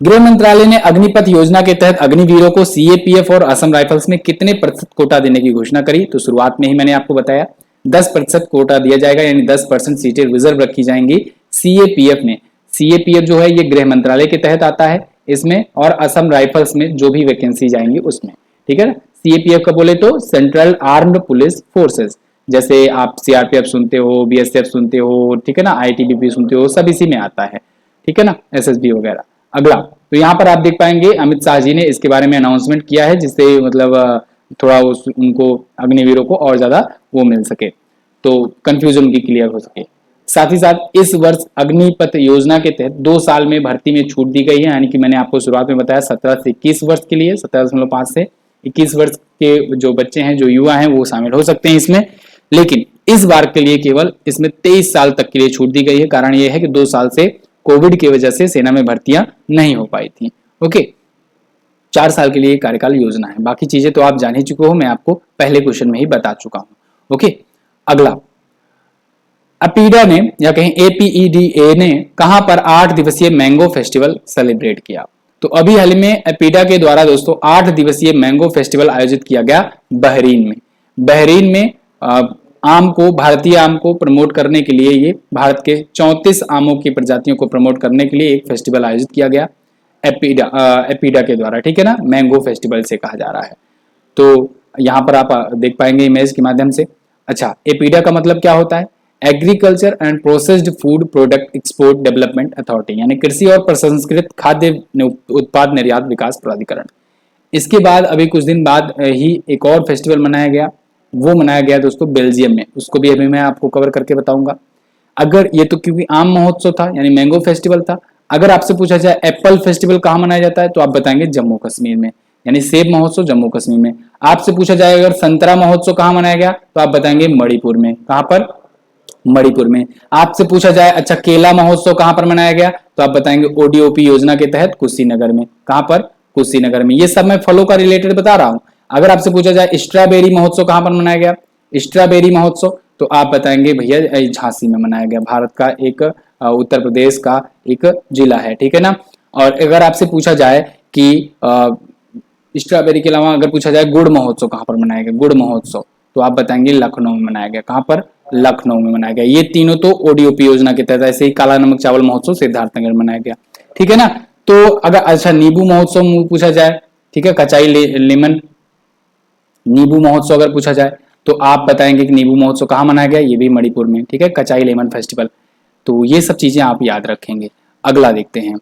गृह मंत्रालय ने अग्निपथ योजना के तहत अग्निवीरों को सीएपीएफ और असम राइफल्स में कितने प्रतिशत कोटा देने की घोषणा करी? तो शुरुआत में ही मैंने आपको बताया 10% कोटा दिया जाएगा, यानी 10% सीटें रिजर्व रखी जाएंगी सीएपीएफ में, सीएपीएफ जो है ये गृह मंत्रालय के तहत आता है इसमें, और असम राइफल्स में जो भी वैकेंसी जाएंगी उसमें, ठीक है ना। सीएपीएफ का बोले तो सेंट्रल आर्म्ड पुलिस फोर्सेस, जैसे आप सीआरपीएफ सुनते हो, बीएसएफ सुनते हो, ठीक है ना, आईटीबीपी सुनते हो, सब इसी में आता है, ठीक है ना, एसएसबी वगैरह। अगला, तो यहाँ पर आप देख पाएंगे अमित शाह जी ने इसके बारे में अनाउंसमेंट किया है, जिससे मतलब थोड़ा उनको अग्निवीरों को और ज्यादा वो मिल सके, तो कंफ्यूजन उनकी क्लियर हो सके। साथ ही साथ इस वर्ष अग्निपथ योजना के तहत 2 साल में भर्ती में छूट दी गई है, यानी कि मैंने आपको शुरुआत में बताया 17 से 21 वर्ष के लिए, 17.5 से 21 वर्ष के जो बच्चे हैं, जो युवा हैं, वो शामिल हो सकते हैं इसमें। लेकिन इस बार के लिए केवल इसमें 23 साल तक के लिए छूट दी गई है। कारण यह है कि 2 साल से कोविड की वजह से सेना में भर्तियां नहीं हो पाई थी। ओके, 4 साल के लिए कार्यकाल योजना है। बाकी चीजें तो आप जान ही चुके हो, मैं आपको पहले क्वेश्चन में ही बता चुका हूं। ओके, अगला, अपीडा ने या कहीं एपीईडीए ने कहां पर 8 दिवसीय मैंगो फेस्टिवल सेलिब्रेट किया? तो अभी हाल में अपीडा के द्वारा दोस्तों 8 दिवसीय मैंगो फेस्टिवल आयोजित किया गया बहरीन में। बहरीन में आम को, भारतीय आम को प्रमोट करने के लिए, ये भारत के 34 आमों की प्रजातियों को प्रमोट करने के लिए एक फेस्टिवल आयोजित किया गया एपीडा के द्वारा, ठीक है ना, मैंगो फेस्टिवल से कहा जा रहा है। तो यहाँ पर आप देख पाएंगे इमेज के माध्यम से। अच्छा, एपीडा का मतलब क्या होता है? Agriculture and processed food product export development authority, यानी कृषि और प्रसंस्कृत खाद्य उत्पाद निर्यात विकास प्राधिकरण। इसके बाद अभी कुछ दिन बाद ही एक और फेस्टिवल मनाया गया, वो मनाया गया दोस्तों बेल्जियम में, उसको भी अभी मैं आपको कवर करके बताऊंगा। अगर ये तो क्योंकि आम महोत्सव था यानी मैंगो फेस्टिवल था, अगर आपसे पूछा जाए एप्पल फेस्टिवल कहाँ मनाया जाता है तो आप बताएंगे जम्मू कश्मीर में, यानी सेब महोत्सव जम्मू कश्मीर में। आपसे पूछा जाए अगर संतरा महोत्सव कहाँ मनाया गया तो आप बताएंगे मणिपुर में। कहाँ पर? मणिपुर में। आपसे पूछा जाए अच्छा केला महोत्सव कहां पर मनाया गया तो आप बताएंगे ओडीओपी योजना के तहत कुशीनगर में। कहां पर? कुशीनगर में। ये सब मैं फलों का रिलेटेड बता रहा हूं। अगर आपसे पूछा जाए स्ट्रॉबेरी महोत्सव कहां पर मनाया गया, स्ट्रॉबेरी महोत्सव, तो आप बताएंगे भैया झांसी में मनाया गया, भारत का एक उत्तर प्रदेश का एक जिला है, ठीक है ना। और अगर आपसे पूछा जाए कि स्ट्रॉबेरी के अलावा अगर पूछा जाए गुड़ महोत्सव कहां पर मनाया गया, गुड़ महोत्सव, तो आप बताएंगे लखनऊ में मनाया गया। कहां पर? लखनऊ में मनाया गया। ये तीनों तो ओडीओपी योजना के तहत। ऐसे ही काला नमक चावल महोत्सव सिद्धार्थनगर मनाया गया, ठीक है ना। तो अगर अच्छा नींबू महोत्सव पूछा जाए, ठीक है, कचाई लेमन नींबू महोत्सव अगर पूछा जाए तो आप बताएंगे कि नींबू महोत्सव कहाँ मनाया गया, ये भी मणिपुर में, ठीक है, कचाई लेमन फेस्टिवल। तो ये सब चीजें आप याद रखेंगे। अगला देखते हैं।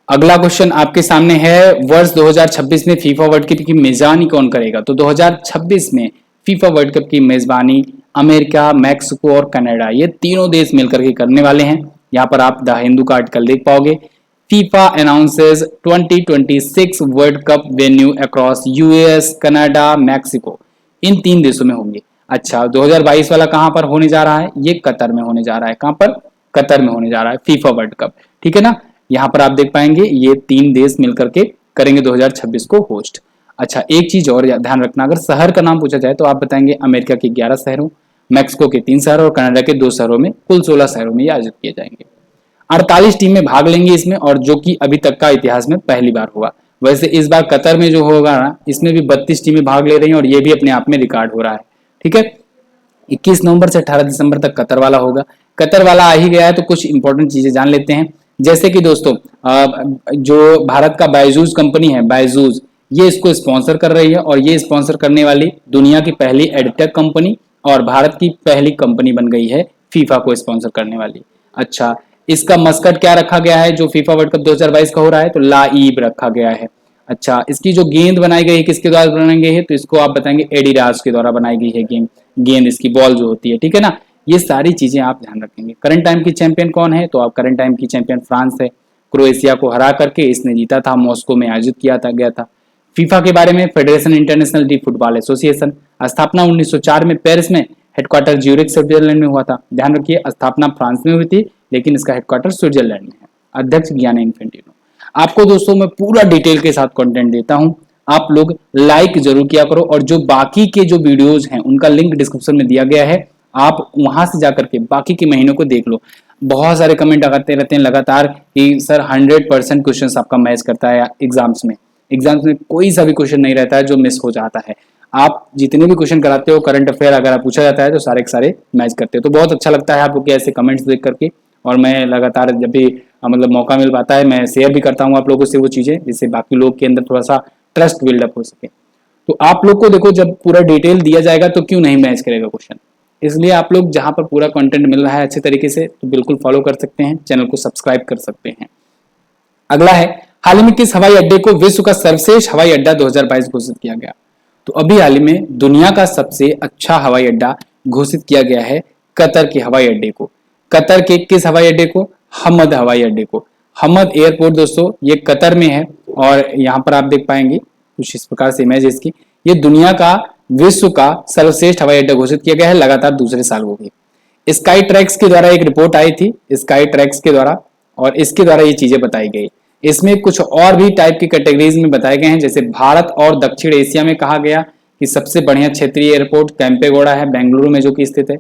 अगला क्वेश्चन आपके सामने है, वर्ष 2026 में फीफा वर्ल्ड कप की मेजबानी कौन करेगा? तो 2026 में फीफा वर्ल्ड कप की मेजबानी अमेरिका, मैक्सिको और कनाडा, ये तीनों देश मिलकर के करने वाले हैं। यहाँ पर आप द हिंदू का आर्टिकल देख पाओगे। FIFA announces 2026 world cup venue across US, Canada, Mexico, इन 3 देशों में होंगे। अच्छा, 2022 वाला कहां पर होने जा रहा है? ये कतर में होने जा रहा है। कहां पर? कतर में होने जा रहा है फीफा वर्ल्ड कप, ठीक है ना। यहाँ पर आप देख पाएंगे ये 3 देश मिलकर के करेंगे 2026 को होस्ट। अच्छा, एक चीज और ध्यान रखना, अगर शहर का नाम पूछा जाए तो आप बताएंगे अमेरिका के 11 शहरों, मैक्सिको के 3 शहरों और कनाडा के 2 शहरों में, कुल 16 शहरों में ये आयोजित किए जाएंगे। 48 टीमें भाग लेंगी इसमें, और जो कि अभी तक का इतिहास में पहली बार होगा। वैसे इस बार कतर में जो होगा ना, इसमें भी 32 टीमें भाग ले रही हैं और ये भी अपने आप में रिकॉर्ड हो रहा है, ठीक है। 21 नवंबर से 18 दिसंबर तक कतर वाला होगा। कतर वाला आ ही गया है तो कुछ इंपॉर्टेंट चीजें जान लेते हैं। जैसे कि दोस्तों जो भारत का बायजूस कंपनी है, बायजूस, ये इसको स्पॉन्सर कर रही है, और ये स्पॉन्सर करने वाली दुनिया की पहली एडटेक कंपनी और भारत की पहली कंपनी बन गई है फीफा को स्पॉन्सर करने वाली। अच्छा, इसका मस्कट क्या रखा गया है जो फीफा वर्ल्ड कप 2022 का हो रहा है? तो लाइब रखा गया है। अच्छा, इसकी जो गेंद बनाई गई है किसके द्वारा बनाई गई है? तो इसको आप बताएंगे एडिडास के द्वारा बनाई गई है गेंद, इसकी बॉल जो होती है, ठीक है ना। ये सारी चीजें आप ध्यान रखेंगे। करंट टाइम की चैंपियन कौन है? तो आप करंट टाइम की चैंपियन फ्रांस है। क्रोएशिया को हरा करके इसने जीता था, मॉस्को में आयोजित किया गया था। फीफा के बारे में, federation international D football association, स्थापना 1904 में पेरिस में, हेडक्वार्टर ज्यूरिख स्विट्जरलैंड में हुआ था। ध्यान रखिए, स्थापना फ्रांस में हुई थी लेकिन इसका हेडक्वार्टर स्विट्जरलैंड में है। अध्यक्ष गियानी इन्फेंटिनो। आपको दोस्तों मैं पूरा डिटेल के साथ कंटेंट देता हूं, आप लोग लाइक जरूर किया करो, और जो बाकी के जो वीडियोज हैं उनका लिंक डिस्क्रिप्शन में दिया गया है, आप वहां से जाकर के बाकी के महीनों को देख लो। बहुत सारे कमेंट आते रहते हैं लगातार कि सर 100% क्वेश्चन आपका मैच करता है एग्जाम्स में। एग्जाम्स में कोई सा भी क्वेश्चन नहीं रहता है जो मिस हो जाता है। आप जितने भी क्वेश्चन कराते हो करंट अफेयर अगर आप पूछा जाता है तो सारे के सारे मैच करते हो। तो बहुत अच्छा लगता है आपको कि ऐसे कमेंट्स देख करके, और मैं लगातार जब भी मतलब मौका मिल पाता है मैं शेयर भी करता हूँ आप लोगों से वो चीज़ें, जिससे बाकी लोग के अंदर थोड़ा सा ट्रस्ट बिल्डअप हो सके। तो आप लोग को देखो जब पूरा डिटेल दिया जाएगा तो क्यों नहीं मैच करेगा क्वेश्चन, इसलिए आप लोग जहाँ पर पूरा कंटेंट मिल रहा है अच्छे तरीके से तो बिल्कुल फॉलो कर सकते हैं, चैनल को सब्सक्राइब कर सकते हैं। अगला है, हाल ही में किस हवाई अड्डे को विश्व का सर्वश्रेष्ठ हवाई अड्डा 2022 घोषित किया गया? तो अभी हाल ही में दुनिया का सबसे अच्छा हवाई अड्डा घोषित किया गया है कतर के हवाई अड्डे को। कतर के किस हवाई अड्डे को? हमद हवाई अड्डे को। हमद एयरपोर्ट दोस्तों ये कतर में है और यहाँ पर आप देख पाएंगे कुछ इस प्रकार से इमेज इसकी। ये दुनिया का विश्व का सर्वश्रेष्ठ हवाई अड्डा घोषित किया गया है लगातार दूसरे साल हो गई। स्काई ट्रैक्स के द्वारा एक रिपोर्ट आई थी, स्काई ट्रैक्स के द्वारा, और इसके द्वारा ये चीजें बताई गई। इसमें कुछ और भी टाइप की कैटेगरीज में बताए गए हैं, जैसे भारत और दक्षिण एशिया में कहा गया कि सबसे बढ़िया क्षेत्रीय एयरपोर्ट कैंपेगौड़ा है बेंगलुरु में जो कि स्थित है।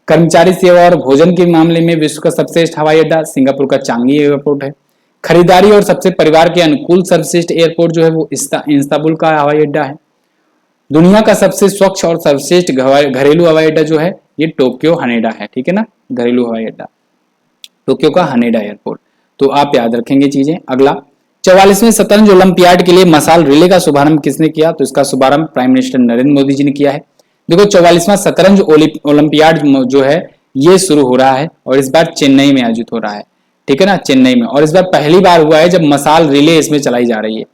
कर्मचारी सेवा और भोजन के मामले में विश्व का सर्वश्रेष्ठ हवाई अड्डा सिंगापुर का चांगी एयरपोर्ट है। खरीदारी और सबसे परिवार के अनुकूल सर्वश्रेष्ठ एयरपोर्ट जो है वो इस्तांबुल का हवाई अड्डा है। दुनिया का सबसे स्वच्छ और सर्वश्रेष्ठ घरेलू हवाई अड्डा जो है ये टोक्यो हनेडा है, ठीक है ना, घरेलू हवाई अड्डा टोक्यो का हनेडा एयरपोर्ट। तो आप याद रखेंगे चीजें। अगला, 44वें शतरंज ओलंपियाड के लिए मसाल रिले का शुभारंभ किसने किया? तो इसका शुभारंभ प्राइम मिनिस्टर नरेंद्र मोदी जी ने किया है। देखो 44वां शतरंज ओलंपियाड जो है ये शुरू हो रहा है और इस बार चेन्नई में आयोजित हो रहा है, ठीक है ना, चेन्नई में। और इस बार पहली बार हुआ है जब मसाल रिले इसमें चलाई जा रही है।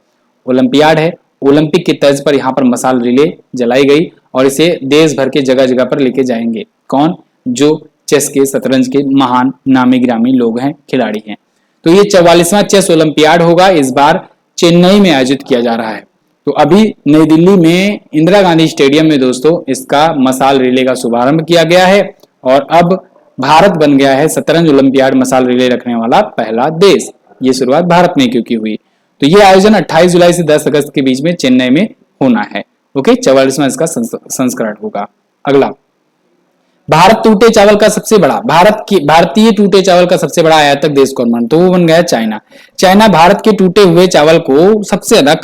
ओलंपियाड है, ओलंपिक की तर्ज पर यहाँ पर मसाल रिले जलाई गई और इसे देश भर के जगह जगह पर लेके जाएंगे। कौन? जो चेस के शतरंज के महान नामी गिरामी लोग हैं, खिलाड़ी हैं। तो ये 44वां चेस ओलंपियाड होगा, इस बार चेन्नई में आयोजित किया जा रहा है। तो अभी नई दिल्ली में इंदिरा गांधी स्टेडियम में दोस्तों इसका मसाल रिले का शुभारंभ किया गया है और अब भारत बन गया है शतरंज ओलंपियाड मसाल रिले रखने वाला पहला देश। ये शुरुआत भारत में क्योंकि हुई। तो ये आयोजन 28 जुलाई से 10 अगस्त के बीच में चेन्नई में होना है। ओके, 44वां इसका संस्करण होगा। अगला, भारत टूटे चावल का सबसे बड़ा भारतीय टूटे चावल का सबसे बड़ा आयातक देश कौन बना? तो वो बन गया चाइना। चाइना भारत के टूटे हुए चावल को सबसे ज्यादा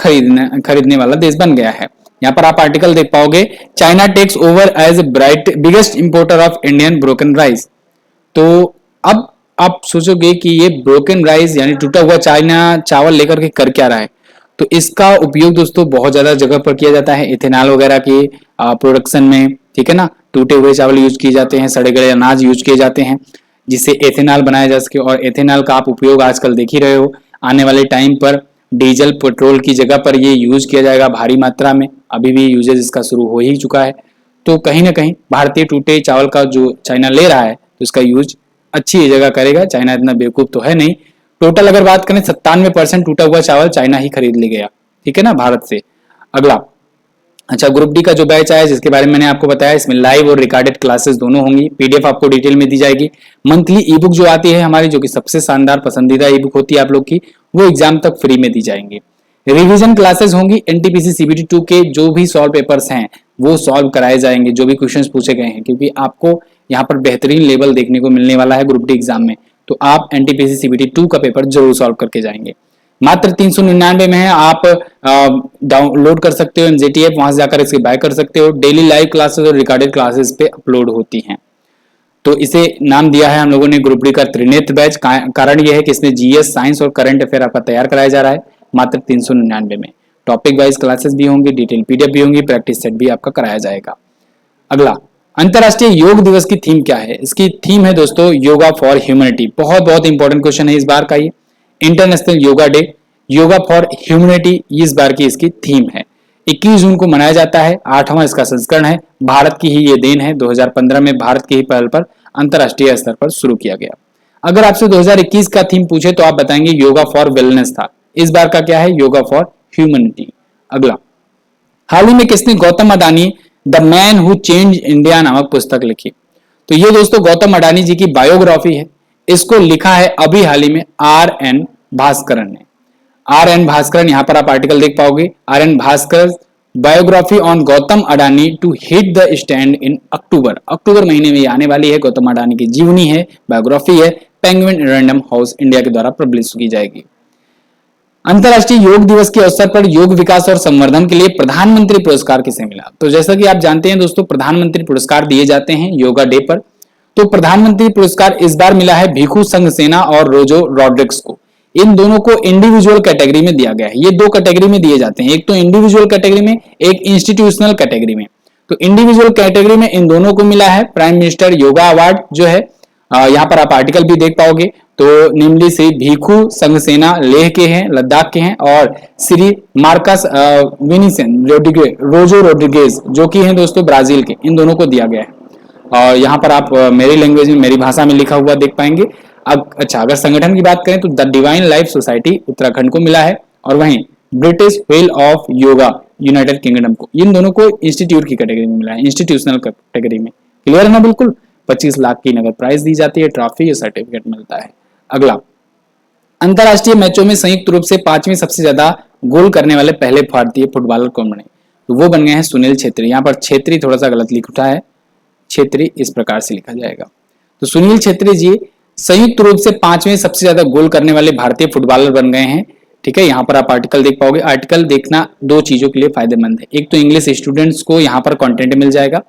खरीदने वाला देश बन गया है। यहाँ पर आप आर्टिकल देख पाओगे, China takes over as biggest importer of Indian broken rice. तो अब आप सोचोगे कि ये ब्रोकन राइस यानी टूटा हुआ चाइना चावल लेकर के कर क्या रहा है? तो इसका उपयोग दोस्तों बहुत ज्यादा जगह पर किया जाता है, इथेनॉल वगैरह की प्रोडक्शन में, ठीक है ना। टूटे हुए चावल यूज किए जाते हैं, सड़े गले अनाज यूज किए जाते हैं जिससे एथेनॉल बनाया जा सके। और एथेनॉल का आप उपयोग आजकल देख ही रहे हो, आने वाले टाइम पर डीजल पेट्रोल की जगह पर ये यूज किया जाएगा भारी मात्रा में। अभी भी यूजेज इसका शुरू हो ही चुका है। तो कहीं ना कहीं भारतीय टूटे चावल का जो चाइना ले रहा है तो इसका यूज अच्छी जगह करेगा। चाइना इतना बेवकूफ तो है नहीं। टोटल अगर बात करें 97% टूटा हुआ चावल चाइना ही खरीद ले गया, ठीक है ना, भारत से। अगला, अच्छा, ग्रुप डी का जो बैच आया जिसके बारे में मैंने आपको बताया, इसमें लाइव और रिकॉर्डेड क्लासेस दोनों होंगी। पीडीएफ आपको डिटेल में दी जाएगी। मंथली ई बुक जो आती है हमारी, जो कि सबसे शानदार पसंदीदा ई बुक होती है आप लोग की, वो एग्जाम तक फ्री में दी जाएंगी। रिवीजन क्लासेस होंगी। एनटीपीसी सीबीटी 2 के जो भी सॉल्व पेपर्स हैं वो सॉल्व कराए जाएंगे, जो भी क्वेश्चंस पूछे गए हैं, क्योंकि आपको यहाँ पर बेहतरीन लेवल देखने को मिलने वाला है ग्रुप डी एग्जाम में। तो आप एनटीपीसी सीबीटी 2 का पेपर जरूर सॉल्व करके जाएंगे। मात्र 399 में है, आप डाउनलोड कर सकते हो एमजेटी ऐप, वहां से जाकर इसके बाय कर सकते हो। डेली लाइव क्लासेस और रिकॉर्डेड क्लासेस पे अपलोड होती हैं। तो इसे नाम दिया है हम लोगों ने ग्रुप डी का त्रिनेत्र बैच। कारण यह है कि इसमें जीएस, साइंस और करंट अफेयर आपका तैयार कराया जा रहा है मात्र 399 में। टॉपिक वाइज क्लासेस भी होंगी, डिटेल पीडीएफ भी होंगी, प्रैक्टिस सेट भी आपका कराया जाएगा। अगला, अंतरराष्ट्रीय योग दिवस की थीम क्या है? इसकी थीम है दोस्तों योगा फॉर ह्यूमैनिटी। बहुत बहुत इंपॉर्टेंट क्वेश्चन है इस बार का ये। International yoga day, yoga for humanity, इस बार की इसकी थीम है। 21 जून को मनाया जाता है। 8वां इसका संस्करण है। भारत की ही ये देन है। 2015 में भारत की ही पहल पर अंतरराष्ट्रीय स्तर पर शुरू किया गया। अगर आपसे 2021 का थीम पूछे तो आप बताएंगे योगा फॉर वेलनेस था। इस बार का क्या है? Yoga for humanity. अगला, हाल ही में किसने Gautam Adani the man who change India नामक पुस्तक लिखी? तो ये दोस्तों गौतम अडानी जी की बायोग्राफी है। इसको लिखा है अभी हाल ही में आर.एन. भास्करन ने। आर.एन. भास्करन, यहां पर आप आर्टिकल देख पाओगे, R N. Bhaskar biography on Gautam Adani to hit the stand in October महीने में आने वाली है। गौतम अडानी की जीवनी है, बायोग्राफी है, पेंगुइन रैंडम हाउस इंडिया के द्वारा पब्लिश की जाएगी। अंतरराष्ट्रीय योग दिवस के अवसर पर योग विकास और संवर्धन के लिए प्रधानमंत्री पुरस्कार किसे मिला? तो जैसा कि आप जानते हैं दोस्तों, प्रधानमंत्री पुरस्कार दिए जाते हैं योगा डे पर। तो प्रधानमंत्री पुरस्कार इस बार मिला है भिखु संघसेना और रोजो रॉड्रिक्स को। इन दोनों को इंडिविजुअल कैटेगरी में दिया गया है। ये दो कैटेगरी में दिए जाते हैं, एक तो इंडिविजुअल कैटेगरी में, एक इंस्टीट्यूशनल कैटेगरी में। तो इंडिविजुअल कैटेगरी में इन दोनों को मिला है प्राइम मिनिस्टर योगा अवार्ड जो है, यहाँ पर आप आर्टिकल भी देख पाओगे। तो निम्नलिखित श्री भिखु संघसेना लेह के हैं, लद्दाख के हैं, और श्री मार्कस विनिसेंट रोजो रोड्रिगेज जो कि हैं दोस्तों ब्राजील के। इन दोनों को दिया गया है और यहाँ पर आप मेरी लैंग्वेज में, मेरी भाषा में लिखा हुआ देख पाएंगे। अब अच्छा, अगर संगठन की बात करें तो the divine life society Uttarakhand को मिला है, और वहीं British wheel of yoga United kingdom को। इन दोनों को इंस्टीट्यूट की कैटेगरी में मिला है, इंस्टीट्यूशनल कैटेगरी में। क्लियर है ना? बिल्कुल। 25 लाख की नगद प्राइज दी जाती है, ट्रॉफी या सर्टिफिकेट मिलता है। अगला, अंतरराष्ट्रीय मैचों में संयुक्त रूप से 5वें सबसे ज्यादा गोल करने वाले पहले भारतीय फुटबॉलर कौन बने? तो वो बन गए हैं सुनील छेत्री। यहाँ पर छेत्री थोड़ा सा गलत लिख उठा है, छेत्री इस प्रकार से लिखा जाएगा। तो सुनील छेत्री जी संयुक्त रूप से 5वें सबसे ज्यादा गोल करने वाले भारतीय फुटबॉलर बन गए हैं। ठीक है, यहाँ पर आप आर्टिकल देख पाओगे। आर्टिकल देखना दो चीजों के लिए फायदेमंद है, एक तो इंग्लिश स्टूडेंट्स को यहाँ पर कंटेंट मिल जाएगा,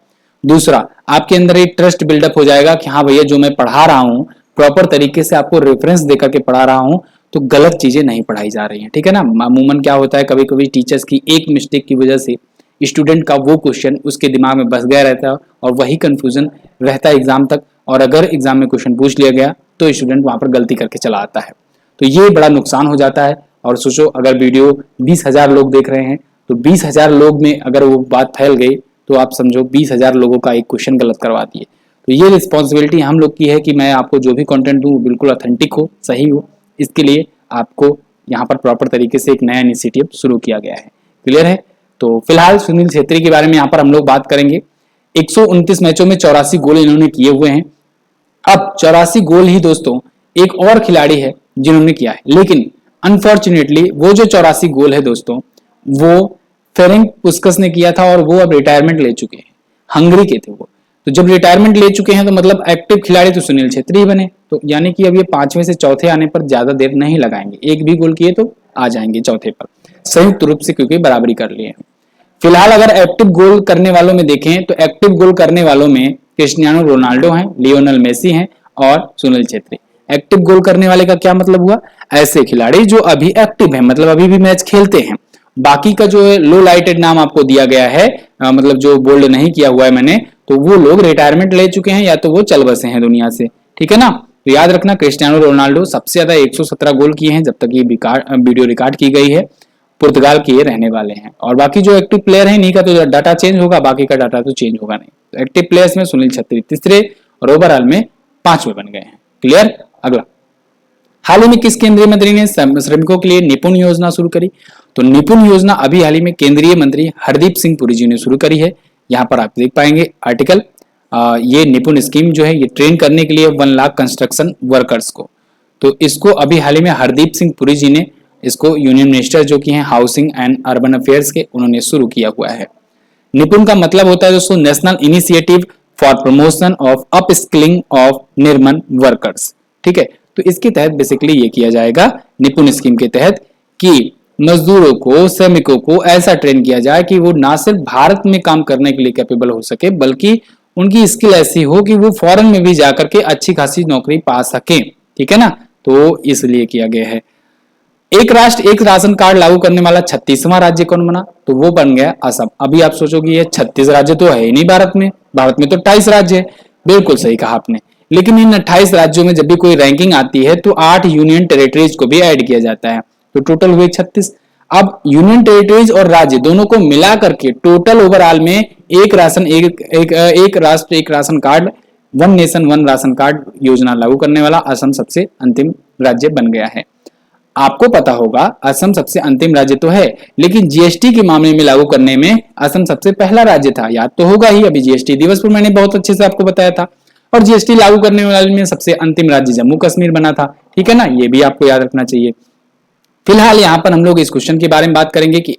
दूसरा आपके अंदर एक ट्रस्ट बिल्डअप हो जाएगा कि हाँ भैया जो मैं पढ़ा रहा हूँ प्रॉपर तरीके से आपको रेफरेंस देकर के पढ़ा रहा हूँ, तो गलत चीजें नहीं पढ़ाई जा रही हैं। ठीक है ना? अमूमन क्या होता है, कभी कभी टीचर्स की एक मिस्टेक की वजह से स्टूडेंट का वो क्वेश्चन उसके दिमाग में बस गया रहता है और वही कंफ्यूजन रहता है एग्जाम तक, और अगर एग्जाम में क्वेश्चन पूछ लिया गया तो स्टूडेंट वहां पर गलती करके चला आता है। तो ये बड़ा नुकसान हो जाता है। और सोचो अगर वीडियो 20,000 लोग देख रहे हैं तो 20,000 लोग में अगर वो बात फैल गई तो आप समझो 20,000 लोगों का एक क्वेश्चन गलत करवा दिए। तो ये रिस्पॉन्सिबिलिटी हम लोग की है कि मैं आपको जो भी कंटेंट दूं वो बिल्कुल ऑथेंटिक हो, सही हो। इसके लिए आपको यहाँ पर प्रॉपर तरीके से एक नया इनिशिएटिव शुरू किया गया है। क्लियर है? तो फिलहाल सुनील छेत्री के बारे में यहाँ पर हम लोग बात करेंगे। 129 मैचों में 84 गोल इन्होंने किए हुए हैं। अब 84 गोल ही दोस्तों एक और खिलाड़ी है जिन्होंने किया है, लेकिन अनफॉर्चुनेटली वो जो 84 गोल है दोस्तों वो फेरेंक पुस्कस ने किया था, और वो अब रिटायरमेंट ले चुके हैं। हंगरी के थे वो। तो जब रिटायरमेंट ले चुके हैं तो मतलब एक्टिव खिलाड़ी तो सुनील छेत्री ही बने। तो यानी कि अब ये 5वें से चौथे आने पर ज्यादा देर नहीं लगाएंगे, एक भी गोल किए तो आ जाएंगे चौथे पर, संयुक्त रूप से, क्योंकि बराबरी कर लिए हैं। फिलहाल अगर एक्टिव गोल करने वालों में देखें तो एक्टिव गोल करने वालों में क्रिस्टियानो रोनाल्डो हैं, लियोनेल मेसी हैं और सुनील छेत्री। एक्टिव गोल करने वाले का क्या मतलब हुआ? ऐसे खिलाड़ी जो अभी एक्टिव हैं, मतलब अभी भी मैच खेलते हैं। बाकी का जो है लो लाइटेड नाम आपको दिया गया है, मतलब जो बोल्ड नहीं किया हुआ है मैंने, तो वो लोग रिटायरमेंट ले चुके हैं या तो वो चल बसे हैं दुनिया से। ठीक है ना? तो याद रखना क्रिस्टियानो रोनाल्डो सबसे ज्यादा 117 गोल किए हैं जब तक ये वीडियो रिकॉर्ड की गई है। पुर्तगाल के ये रहने वाले हैं, और बाकी जो एक्टिव प्लेयर है इन्हीं का तो डाटा चेंज होगा, बाकी का डाटा तो चेंज होगा नहीं। तो एक्टिव प्लेयर्स में सुनील छेत्री तीसरे और ओवरऑल में 5वें बन गए हैं। क्लियर? अगला, हाल ही में किस केंद्रीय मंत्री ने श्रमिकों के लिए निपुण योजना शुरू करी? तो निपुण योजना अभी हाल ही में केंद्रीय मंत्री हरदीप सिंह पुरी जी ने शुरू करी है। यहाँ पर आप देख पाएंगे आर्टिकल। ये निपुण स्कीम जो है ये ट्रेन करने के लिए 1 लाख कंस्ट्रक्शन वर्कर्स को। तो इसको अभी हाल ही में हरदीप सिंह पुरी जी ने इसको यूनियन मिनिस्टर जो कि हैं हाउसिंग एंड अर्बन अफेयर्स के, उन्होंने शुरू किया हुआ है। निपुण का मतलब होता है दोस्तों national initiative for promotion of upskilling of निर्माण वर्कर्स। ठीक है? तो इसके तहत बेसिकली ये किया जाएगा निपुण स्कीम के तहत कि मजदूरों को, श्रमिकों को ऐसा ट्रेन किया जाए कि वो ना सिर्फ भारत में काम करने के लिए कैपेबल हो सके, बल्कि उनकी स्किल ऐसी हो कि वो फॉरेन में भी जाकर के अच्छी खासी नौकरी पा सके। ठीक है ना? तो इसलिए किया गया है। एक राष्ट्र एक राशन कार्ड लागू करने वाला 36वां राज्य कौन बना? तो वो बन गया असम। अभी आप सोचोगे ये 36 राज्य तो है ही नहीं भारत में तो 28 राज्य है। बिल्कुल सही कहा आपने। लेकिन इन 28 राज्यों में जब भी कोई रैंकिंग आती है तो 8 यूनियन टेरिटरीज को भी ऐड किया जाता है, तो टोटल हुए 36। अब यूनियन टेरिटरीज और राज्य दोनों को मिला करके टोटल ओवरऑल में एक राष्ट्र एक ration card, 1 nation 1 ration card योजना लागू करने वाला असम सबसे अंतिम राज्य बन गया है। आपको पता होगा असम सबसे अंतिम राज्य तो है, लेकिन जीएसटी के मामले में लागू करने में असम सबसे पहला राज्य था। याद तो होगा ही, अभी जीएसटी दिवस पर मैंने बहुत अच्छे से आपको बताया था। और जीएसटी लागू करने वाले में सबसे अंतिम राज्य जम्मू कश्मीर बना था। ठीक है ना? ये भी आपको याद रखना चाहिए। फिलहाल यहाँ पर हम लोग इस क्वेश्चन के बारे में बात करेंगे कि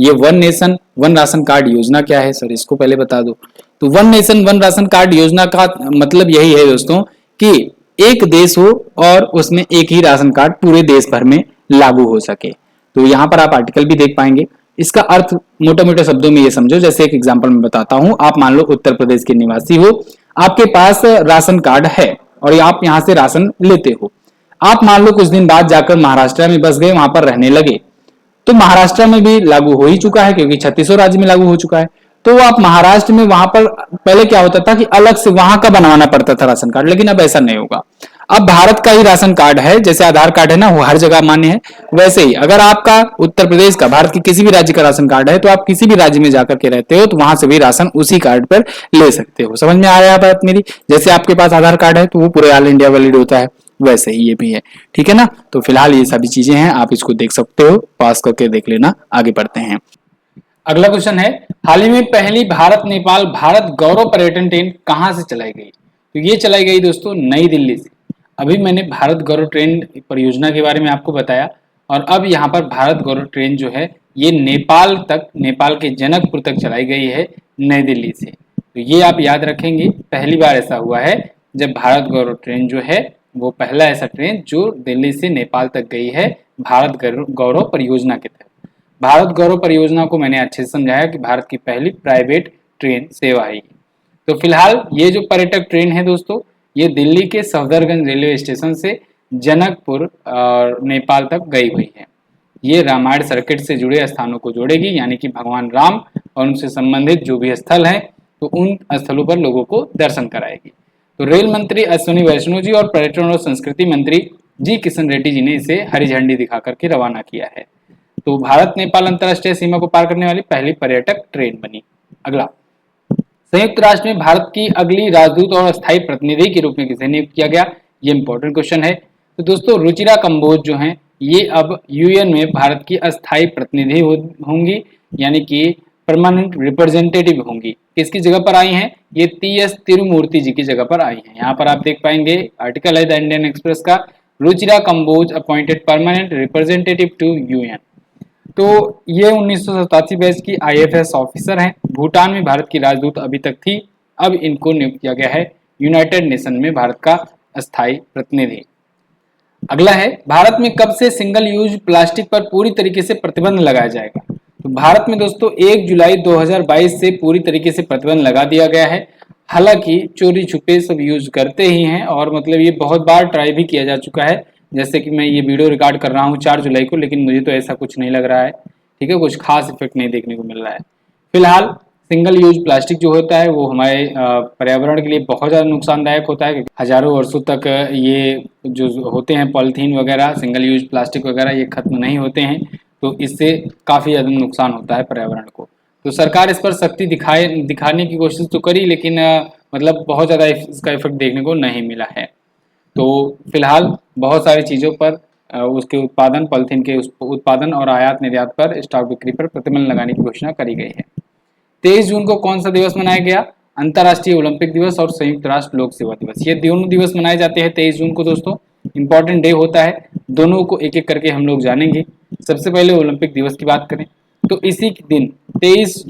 ये 1 नेशन 1 राशन कार्ड योजना क्या है। सर इसको पहले बता दो। तो 1 नेशन 1 राशन कार्ड योजना का मतलब यही है दोस्तों कि एक देश हो और उसमें एक ही राशन कार्ड पूरे देश भर में लागू हो सके। तो यहाँ पर आप आर्टिकल भी देख पाएंगे। इसका अर्थ मोटे मोटे शब्दों में ये समझो, जैसे एक एग्जांपल में बताता हूं। आप मान लो उत्तर प्रदेश के निवासी हो, आपके पास राशन कार्ड है और आप यहाँ से राशन लेते हो, आप मान लो कुछ दिन बाद जाकर महाराष्ट्र में बस गए, वहां पर रहने लगे, तो महाराष्ट्र में भी लागू हो ही चुका है क्योंकि छत्तीसों राज्य में लागू हो चुका है। तो आप महाराष्ट्र में वहां पर पहले क्या होता था कि अलग से वहां का बनवाना पड़ता था राशन कार्ड, लेकिन अब ऐसा नहीं होगा। अब भारत का ही राशन कार्ड है, जैसे आधार कार्ड है ना, वो हर जगह मान्य है, वैसे ही अगर आपका उत्तर प्रदेश का, भारत की किसी भी राज्य का राशन कार्ड है, तो आप किसी भी राज्य में जाकर के रहते हो तो वहां से भी राशन उसी कार्ड पर ले सकते हो। समझ में आ रहा है बात मेरी? जैसे आपके पास आधार कार्ड है तो वो पूरे ऑल इंडिया वैलिड होता है, वैसे ही ये भी है। ठीक है ना? तो फिलहाल ये सभी चीजें हैं, आप इसको देख सकते हो, पास करके देख लेना। आगे बढ़ते हैं। अगला क्वेश्चन है, हाल ही में पहली भारत नेपाल भारत गौरव पर्यटन ट्रेन कहां से चलाई गई? तो ये चलाई गई दोस्तों नई दिल्ली से। अभी मैंने भारत गौरव ट्रेन परियोजना के बारे में आपको बताया, और अब यहाँ पर भारत गौरव ट्रेन जो है ये नेपाल तक, नेपाल के जनकपुर तक चलाई गई है नई दिल्ली से। तो ये आप याद रखेंगे, पहली बार ऐसा हुआ है जब भारत गौरव ट्रेन जो है वो पहला ऐसा ट्रेन जो दिल्ली से नेपाल तक गई है भारत गौरव परियोजना के तहत। भारत गौरव परियोजना को मैंने अच्छे से समझाया कि भारत की पहली प्राइवेट ट्रेन सेवा है। तो फिलहाल ये जो पर्यटक ट्रेन है दोस्तों, ये दिल्ली के सफदरगंज रेलवे स्टेशन से जनकपुर और नेपाल तक गई हुई है। ये रामायण सर्किट से जुड़े स्थानों को जोड़ेगी, यानी कि भगवान राम और उनसे संबंधित जो भी स्थल हैं तो उन स्थलों पर लोगों को दर्शन कराएगी। तो रेल मंत्री अश्विनी वैष्णव जी और पर्यटन और संस्कृति मंत्री जी किशन रेड्डी जी ने इसे हरी झंडी दिखा करके रवाना किया है। तो भारत नेपाल अंतर्राष्ट्रीय सीमा को पार करने वाली पहली पर्यटक ट्रेन बनी। अगला, संयुक्त राष्ट्र में भारत की अगली राजदूत और अस्थायी प्रतिनिधि के रूप में किसे नियुक्त किया गया? ये इंपॉर्टेंट क्वेश्चन है। तो दोस्तों रुचिरा कंबोज जो हैं ये अब यूएन में भारत की अस्थायी प्रतिनिधि होंगी, यानी कि परमानेंट रिप्रेजेंटेटिव होंगी। किसकी जगह पर आई हैं? ये टी.एस. तिरुमूर्ति जी की जगह पर आई हैं। यहाँ पर आप देख पाएंगे आर्टिकल है द इंडियन एक्सप्रेस का, Ruchira Kamboj appointed permanent representative to UN. तो ये 1987 बैच की आईएफएस ऑफिसर हैं। भूटान में भारत की राजदूत अभी तक थी, अब इनको नियुक्त किया गया है यूनाइटेड नेशन में भारत का अस्थायी प्रतिनिधि। अगला है, भारत में कब से सिंगल यूज प्लास्टिक पर पूरी तरीके से प्रतिबंध लगाया जाएगा? तो भारत में दोस्तों 1 जुलाई 2022 से पूरी तरीके से प्रतिबंध लगा दिया गया है। हालांकि चोरी छुपे सब यूज करते ही हैं, और मतलब ये बहुत बार ट्राई भी किया जा चुका है। जैसे कि मैं ये वीडियो रिकॉर्ड कर रहा हूँ 4 जुलाई को, लेकिन मुझे तो ऐसा कुछ नहीं लग रहा है। ठीक है, कुछ खास इफेक्ट नहीं देखने को मिल रहा है। फिलहाल सिंगल यूज प्लास्टिक जो होता है वो हमारे पर्यावरण के लिए बहुत ज़्यादा नुकसानदायक होता है, क्योंकि हजारों वर्षों तक ये जो होते हैं पॉलीथीन वगैरह, सिंगल यूज प्लास्टिक वगैरह, ये खत्म नहीं होते हैं, तो इससे काफ़ी ज़्यादा नुकसान होता है पर्यावरण को। तो सरकार इस पर सख्ती दिखाने की कोशिश तो करी, लेकिन मतलब बहुत ज़्यादा इसका इफेक्ट देखने को नहीं मिला है। तो फिलहाल बहुत सारी चीज़ों पर उसके उत्पादन, पॉलीथीन के उत्पादन और आयात निर्यात पर, स्टॉक बिक्री पर प्रतिबंध लगाने की घोषणा करी गई है। 23 जून को कौन सा दिवस मनाया गया? अंतर्राष्ट्रीय ओलंपिक दिवस और संयुक्त राष्ट्र लोक सेवा दिवस। ये दोनों दिवस मनाए जाते हैं 23 जून को दोस्तों। इंपॉर्टेंट डे होता है, दोनों को एक एक करके हम लोग जानेंगे। सबसे पहले ओलंपिक दिवस की बात करें तो इसी दिन 23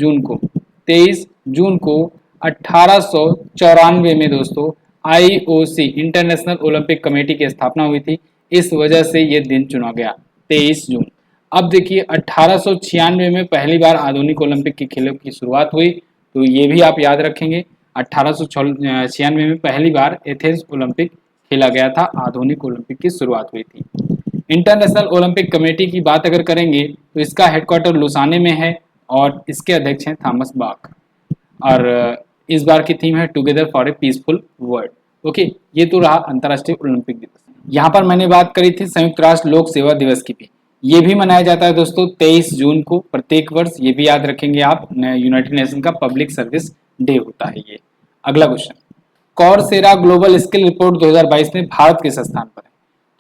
जून को 1894 में दोस्तों IOC इंटरनेशनल ओलंपिक कमेटी की स्थापना हुई थी। इस वजह से ये दिन चुना गया 23 जून। अब देखिए 1896 में पहली बार आधुनिक ओलंपिक के खेलों की शुरुआत हुई, तो ये भी आप याद रखेंगे। 1896 में पहली बार एथेंस ओलंपिक खेला गया था, आधुनिक ओलंपिक की शुरुआत हुई थी। इंटरनेशनल ओलंपिक कमेटी की बात अगर करेंगे तो इसका हेडक्वार्टर लुसाने में है और इसके अध्यक्ष हैं थॉमस बाक, और इस बार की थीम है together for a peaceful world. Okay, ये तो रहा अंतर्राष्ट्रीय ओलंपिक दिवस। यहाँ पर मैंने बात करी थी संयुक्त राष्ट्र लोक सेवा दिवस की भी, ये भी मनाया जाता है दोस्तों 23 जून को प्रत्येक वर्ष। ये भी याद रखेंगे आप, यूनाइटेड नेशन का पब्लिक सर्विस डे होता है ये। अगला क्वेश्चन, कॉर्सेरा ग्लोबल स्किल रिपोर्ट 2022 में भारत किस स्थान पर है?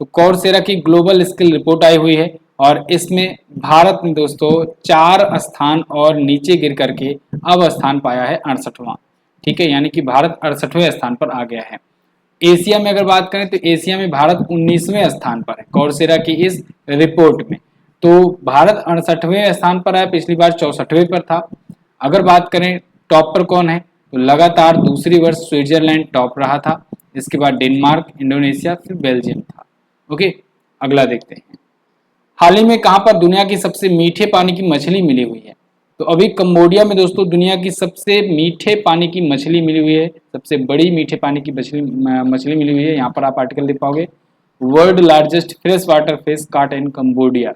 तो कॉर्सेरा की ग्लोबल स्किल रिपोर्ट आई हुई है, और इसमें भारत ने दोस्तों 4 स्थान और नीचे गिर करके अब स्थान पाया है 68वां। ठीक है, यानी कि भारत 68वें स्थान पर आ गया है। एशिया में अगर बात करें तो एशिया में भारत 19वें स्थान पर है कॉर्सेरा की इस रिपोर्ट में। तो भारत 68वें स्थान पर है, पिछली बार 64वें पर था। अगर बात करें टॉप पर कौन है, तो लगातार दूसरी वर्ष स्विट्जरलैंड टॉप रहा था, इसके बाद डेनमार्क, इंडोनेशिया, फिर बेल्जियम था। ओके, अगला देखते हैं। हाल ही में कहां पर दुनिया की सबसे मीठे पानी की मछली मिली हुई है? तो अभी कंबोडिया में दोस्तों दुनिया की सबसे मीठे पानी की मछली मिली हुई है, सबसे बड़ी मीठे पानी की मछली मिली हुई है। यहाँ पर आप आर्टिकल देख पाओगे, world largest fresh water fish काट इन कंबोडिया।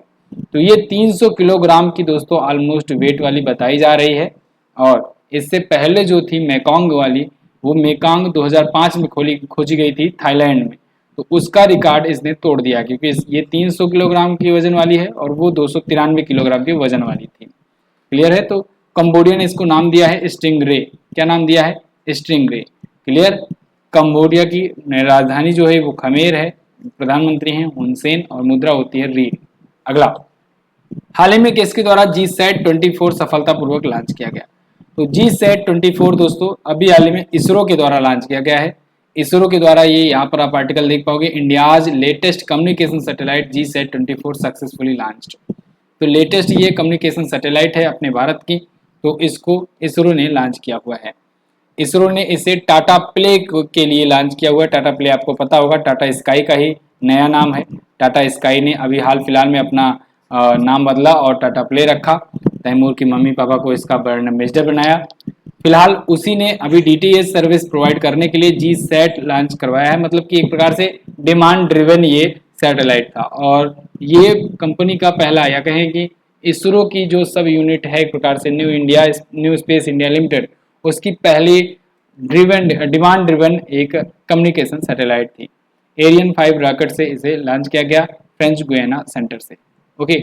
तो ये 300 किलोग्राम की दोस्तों ऑलमोस्ट वेट वाली बताई जा रही है। और इससे पहले जो थी मेकोंग वाली, वो मेकोंग 2005 में खोजी गई थी थाईलैंड में। तो उसका रिकॉर्ड इसने तोड़ दिया, क्योंकि ये 300 किलोग्राम की वजन वाली है और वो 293 किलोग्राम की वजन वाली थी। क्लियर है। तो कंबोडिया ने इसको नाम दिया है स्टिंगरे। क्या नाम दिया है? स्टिंगरे। क्लियर। कंबोडिया की राजधानी जो है वो खमेर है, प्रधानमंत्री हैं हुन सेन और मुद्रा होती है रील। अगला, हाल ही में किसके द्वारा GSAT-24 सफलतापूर्वक लॉन्च किया गया? तो GSAT-24 दोस्तों अभी हाल ही में इसरो के द्वारा लॉन्च किया गया है। इसरो के द्वारा ये यहाँ पर आप आर्टिकल देख पाओगे, India's latest communication satellite GSAT-24 successfully launched. तो लेटेस्ट ये कम्युनिकेशन सैटेलाइट है अपने भारत की, तो इसको इसरो ने लॉन्च किया हुआ है। इसरो ने इसे टाटा प्ले के लिए लॉन्च किया हुआ है। टाटा प्ले आपको पता होगा, टाटा स्काई का ही नया नाम है। टाटा स्काई ने अभी हाल फिलहाल में अपना नाम बदला और टाटा प्ले रखा। तैमूर की मम्मी पापा को इसका ब्रांड एम्बेसडर बनाया। फिलहाल उसी ने अभी DTH सर्विस प्रोवाइड करने के लिए GSAT लॉन्च करवाया है। मतलब कि एक प्रकार से डिमांड ड्रिवन ये सैटेलाइट था, और ये कंपनी का पहला, या कहें कि इसरो की जो सब यूनिट है एक प्रकार से न्यू स्पेस इंडिया लिमिटेड, उसकी पहली डिमांड ड्रिवन एक कम्युनिकेशन सैटेलाइट थी। एरियन 5 रॉकेट से इसे लॉन्च किया गया फ्रेंच गुयाना सेंटर से। ओके,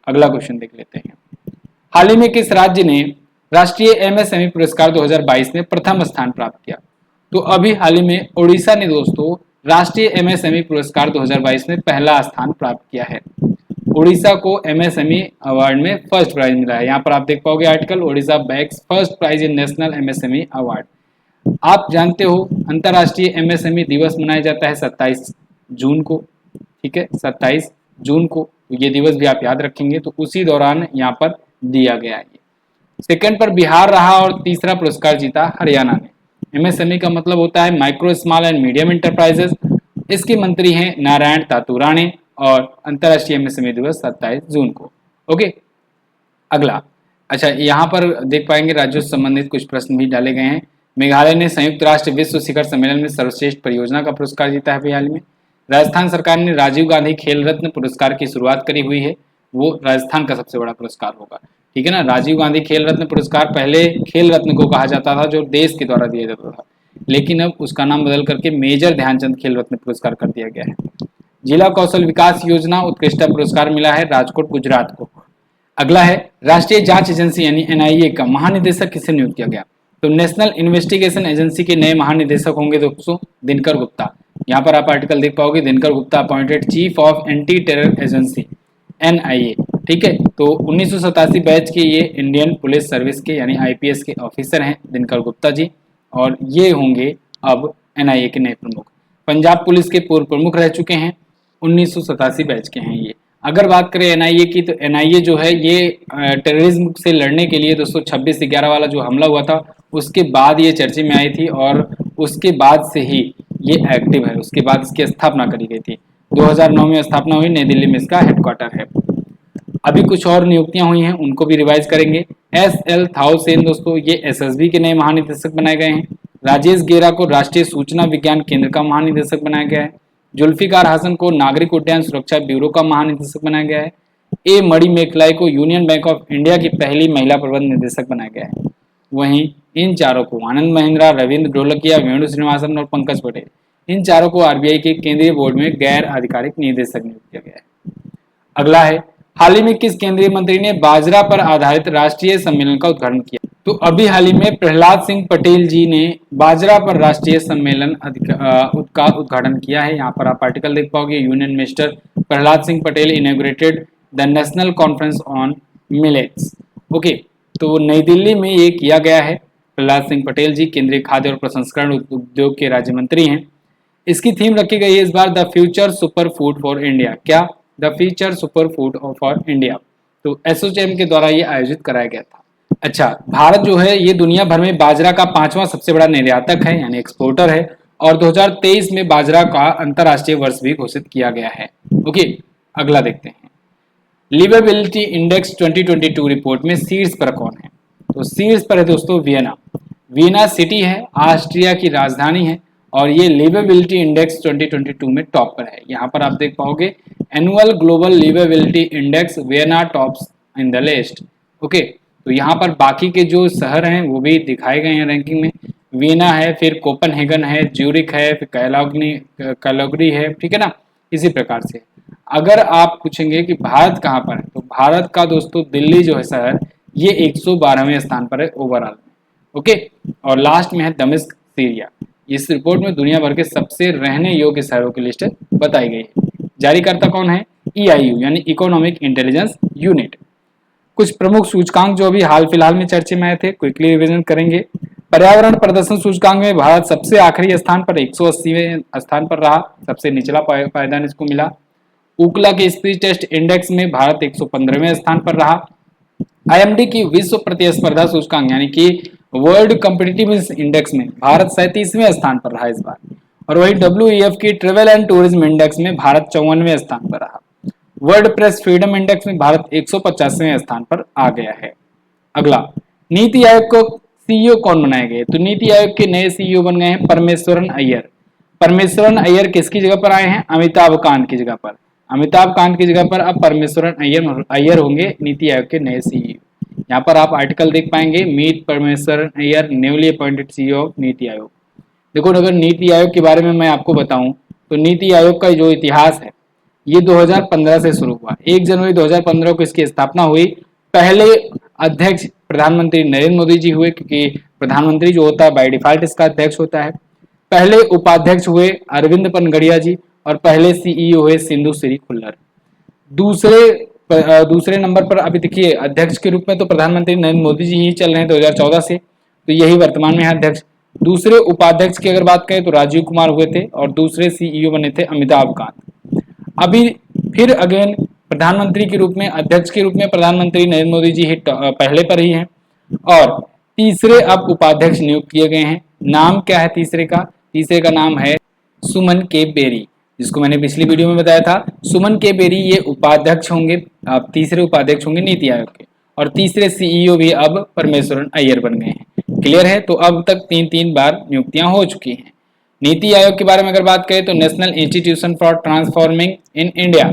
अगला क्वेश्चन देख लेते हैं। हाल ही में किस राज्य ने राष्ट्रीय MSME पुरस्कार 2022 में प्रथम स्थान प्राप्त किया? तो अभी हाल ही में ओडिशा ने दोस्तों राष्ट्रीय MSME पुरस्कार 2022 में पहला स्थान प्राप्त किया है। ओडिशा को MSME अवार्ड में फर्स्ट प्राइज मिला है। यहाँ पर आप देख पाओगे article, Odisha bags first prize in national MSME award. आप जानते हो अंतर्राष्ट्रीय MSME दिवस मनाया जाता है 27 जून को। ठीक है, 27 जून को ये दिवस भी आप याद रखेंगे। तो उसी दौरान यहाँ पर दिया गया है। सेकंड पर बिहार रहा और तीसरा पुरस्कार जीता हरियाणा ने। MSME का मतलब होता है micro small and medium enterprises. इसके मंत्री हैं नारायण तातुराणे और अंतर्राष्ट्रीय MSME दिवस 27 जून को। ओके, अगला, अच्छा यहाँ पर देख पाएंगे राज्यों से संबंधित कुछ प्रश्न भी डाले गए हैं। मेघालय ने संयुक्त राष्ट्र विश्व शिखर सम्मेलन में सर्वश्रेष्ठ परियोजना का पुरस्कार जीता है हाल में। राजस्थान सरकार ने राजीव गांधी खेल रत्न पुरस्कार की शुरुआत करी हुई है। वो राजस्थान का सबसे बड़ा पुरस्कार होगा। ठीक है ना। राजीव गांधी खेल रत्न पुरस्कार पहले खेल रत्न को कहा जाता था, जो देश के द्वारा दिया जाता था, लेकिन अब उसका नाम बदल करके मेजर ध्यानचंद खेल रत्न पुरस्कार कर दिया गया है। जिला कौशल विकास योजना उत्कृष्टता पुरस्कार मिला है राजकोट गुजरात को। अगला है, राष्ट्रीय जांच एजेंसी यानी NIA का महानिदेशक किसे नियुक्त किया गया? तो नेशनल इन्वेस्टिगेशन एजेंसी के नए महानिदेशक होंगे दोस्तों दिनकर गुप्ता। यहाँ पर आप आर्टिकल देख पाओगे, Dinkar Gupta appointed chief of anti terror agency NIA। ठीक है, तो 1987 बैच के ये इंडियन पुलिस सर्विस के यानी IPS के ऑफिसर हैं दिनकर गुप्ता जी, और ये होंगे अब NIA के नए प्रमुख। पंजाब पुलिस के पूर्व प्रमुख रह चुके हैं, 1987 बैच के हैं ये। अगर बात करें NIA की, तो NIA जो है ये टेररिज्म से लड़ने के लिए दोस्तों 26/11 वाला जो हमला हुआ था उसके बाद ये चर्चे में आई थी, और उसके बाद से ही ये एक्टिव है। उसके बाद इसकी स्थापना करी गई थी, 2009 में स्थापना हुई, नई दिल्ली में इसका हेडक्वार्टर है। अभी कुछ और नियुक्तियां हुई हैं, उनको भी रिवाइज करेंगे। SL थाउसेन दोस्तों ये SSB के नए महानिदेशक बनाए गए हैं। राजेश गेरा को राष्ट्रीय सूचना विज्ञान केंद्र का महानिदेशक बनाया गया है। जुल्फिकार हसन को नागरिक उड्डयन सुरक्षा ब्यूरो का महानिदेशक बनाया गया है। A मणि मेखलाई को यूनियन बैंक ऑफ इंडिया की पहली महिला प्रबंध निदेशक बनाया गया है। वहीं इन चारों को आनंद महिंद्रा, रविंद्र ढोलकिया, वेणु श्रीनिवासन और पंकज पटेल, इन चारों को RBI के केंद्रीय बोर्ड में गैर आधिकारिक निदेशक नियुक्त किया गया है। अगला है, हाल ही में किस केंद्रीय मंत्री ने बाजरा पर आधारित राष्ट्रीय सम्मेलन का उद्घाटन किया? तो अभी हाल ही में प्रहलाद सिंह पटेल जी ने बाजरा पर राष्ट्रीय सम्मेलन का उद्घाटन किया है। यहाँ पर आप आर्टिकल देख पाओगे, union minister Prahlad Singh Patel inaugurated the national conference on millets. Okay, तो नई दिल्ली में ये किया गया है। प्रहलाद सिंह पटेल जी केंद्रीय खाद्य और प्रसंस्करण उद्योग के राज्य मंत्री हैं। इसकी थीम रखी गई है इस बार the future super food for India. क्या? The future super food for India. तो एसोचैम के द्वारा ये आयोजित कराया गया था। अच्छा, भारत जो है ये दुनिया भर में बाजरा का 5वां सबसे बड़ा निर्यातक है यानी एक्सपोर्टर है, और 2023 में बाजरा का अंतर्राष्ट्रीय वर्ष भी घोषित किया गया है। ओके, अगला देखते हैं। लिवेबिलिटी इंडेक्स 2022 रिपोर्ट में शीर्ष पर कौन है? तो शीर्ष पर है दोस्तों वियना। वियना सिटी है, ऑस्ट्रिया की राजधानी है और ये लिवेबिलिटी इंडेक्स 2022 में टॉप पर है। यहाँ पर आप देख पाओगे annual global liveability index Vienna tops in the list. Okay, तो यहाँ पर बाकी के जो शहर हैं वो भी दिखाए गए हैं रैंकिंग में। वियना है, फिर कोपनहेगन है, ज्यूरिक है, फिर कैलोगरी है, ठीक है ना। इसी प्रकार से अगर आप पूछेंगे कि भारत कहाँ पर है, तो भारत का दोस्तों दिल्ली जो है शहर, ये 112वें स्थान पर है ओवरऑल। ओके, और लास्ट में है दमिश्क सीरिया। इस रिपोर्ट में दुनिया भर के सबसे रहने योग्य शहरों की लिस्ट बताई गई है। जारीकर्ता कौन है? EIU यानी इकोनॉमिक इंटेलिजेंस यूनिट। कुछ प्रमुख सूचकांक जो अभी हाल फिलहाल में चर्चा में आए थे, क्विकली रिवीजन करेंगे। पर्यावरण प्रदर्शन सूचकांक में भारत सबसे आखिरी स्थान पर 180वें स्थान पर रहा, सबसे निचला पायदान इसको मिला। उकला के स्पीच टेस्ट इंडेक्स में भारत 115वें स्थान पर रहा। IMD की विश्व प्रतिस्पर्धा सूचकांक यानी कि वर्ल्ड कॉम्पिटिटिवनेस इंडेक्स में भारत 37वें स्थान पर रहा इस बार। और वही WEF की ट्रेवल एंड टूरिज्म इंडेक्स में भारत 54वें स्थान पर रहा। वर्ल्ड प्रेस फ्रीडम इंडेक्स में भारत 150वें स्थान पर आ गया है। अगला, नीति आयोग को CEO कौन बनाए गए? तो नीति आयोग के नए CEO बन गए हैं परमेश्वरन अय्यर। परमेश्वरन अय्यर किसकी जगह पर आए हैं? अमिताभ कांत की जगह पर। अमिताभ कांत की जगह पर अब परमेश्वरन अय्यर होंगे नीति आयोग के नए CEO। यहाँ पर आप आर्टिकल देख पाएंगे, meet Parameswaran Iyer newly appointed CEO of NITI Aayog. देखो, अगर नीति आयोग के बारे में मैं आपको बताऊं तो नीति आयोग का जो इतिहास है ये 2015 से शुरू हुआ। 1 जनवरी 2015 को इसकी स्थापना हुई। पहले अध्यक्ष प्रधानमंत्री नरेंद्र मोदी जी हुए, क्योंकि प्रधानमंत्री जो होता है बाय डिफॉल्ट इसका अध्यक्ष होता है। पहले उपाध्यक्ष हुए अरविंद पनगड़िया जी और पहले CEO हुए सिंधु श्री खुल्लर। दूसरे नंबर पर अभी देखिए अध्यक्ष के रूप में तो प्रधानमंत्री नरेंद्र मोदी जी ही चल रहे हैं 2014 से, तो यही वर्तमान में है अध्यक्ष। दूसरे उपाध्यक्ष की अगर बात करें तो राजीव कुमार हुए थे और दूसरे CEO बने थे अमिताभ कांत। अभी फिर अगेन प्रधानमंत्री के रूप में, अध्यक्ष के रूप में प्रधानमंत्री नरेंद्र मोदी जी ही पहले पर ही हैं और तीसरे अब उपाध्यक्ष नियुक्त किए गए हैं। नाम क्या है तीसरे का? तीसरे का नाम है सुमन के बेरी, जिसको मैंने पिछली वीडियो में बताया था। सुमन के बेरी ये उपाध्यक्ष होंगे, अब तीसरे उपाध्यक्ष होंगे नीति आयोग के, और तीसरे CEO भी अब परमेश्वरन अय्यर बन गए हैं। क्लियर है? तो अब तक 3-3 बार नियुक्तियां हो चुकी हैं। नीति आयोग के बारे में अगर बात करें तो national institution for transforming in India,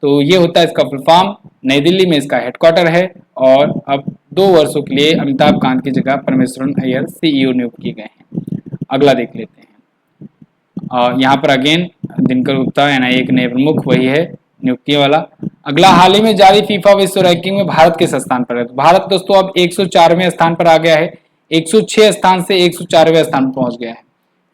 तो ये होता है इसका फुल फॉर्म। नई दिल्ली में इसका हेडक्वार्टर है और अब 2 वर्षों के लिए अमिताभ कांत की जगह परमेश्वरन अय्यर CEO नियुक्त किए गए हैं। अगला देख लेते हैं। यहाँ पर अगेन दिनकर गुप्ता NIA के नए प्रमुख वही है नियुक्तियों वाला। अगला, हाल ही में जारी फीफा विश्व रैंकिंग में भारत किस स्थान पर है? तो भारत दोस्तों अब 104वें स्थान पर आ गया है। 106 स्थान से 104वें स्थान पर पहुंच गया है।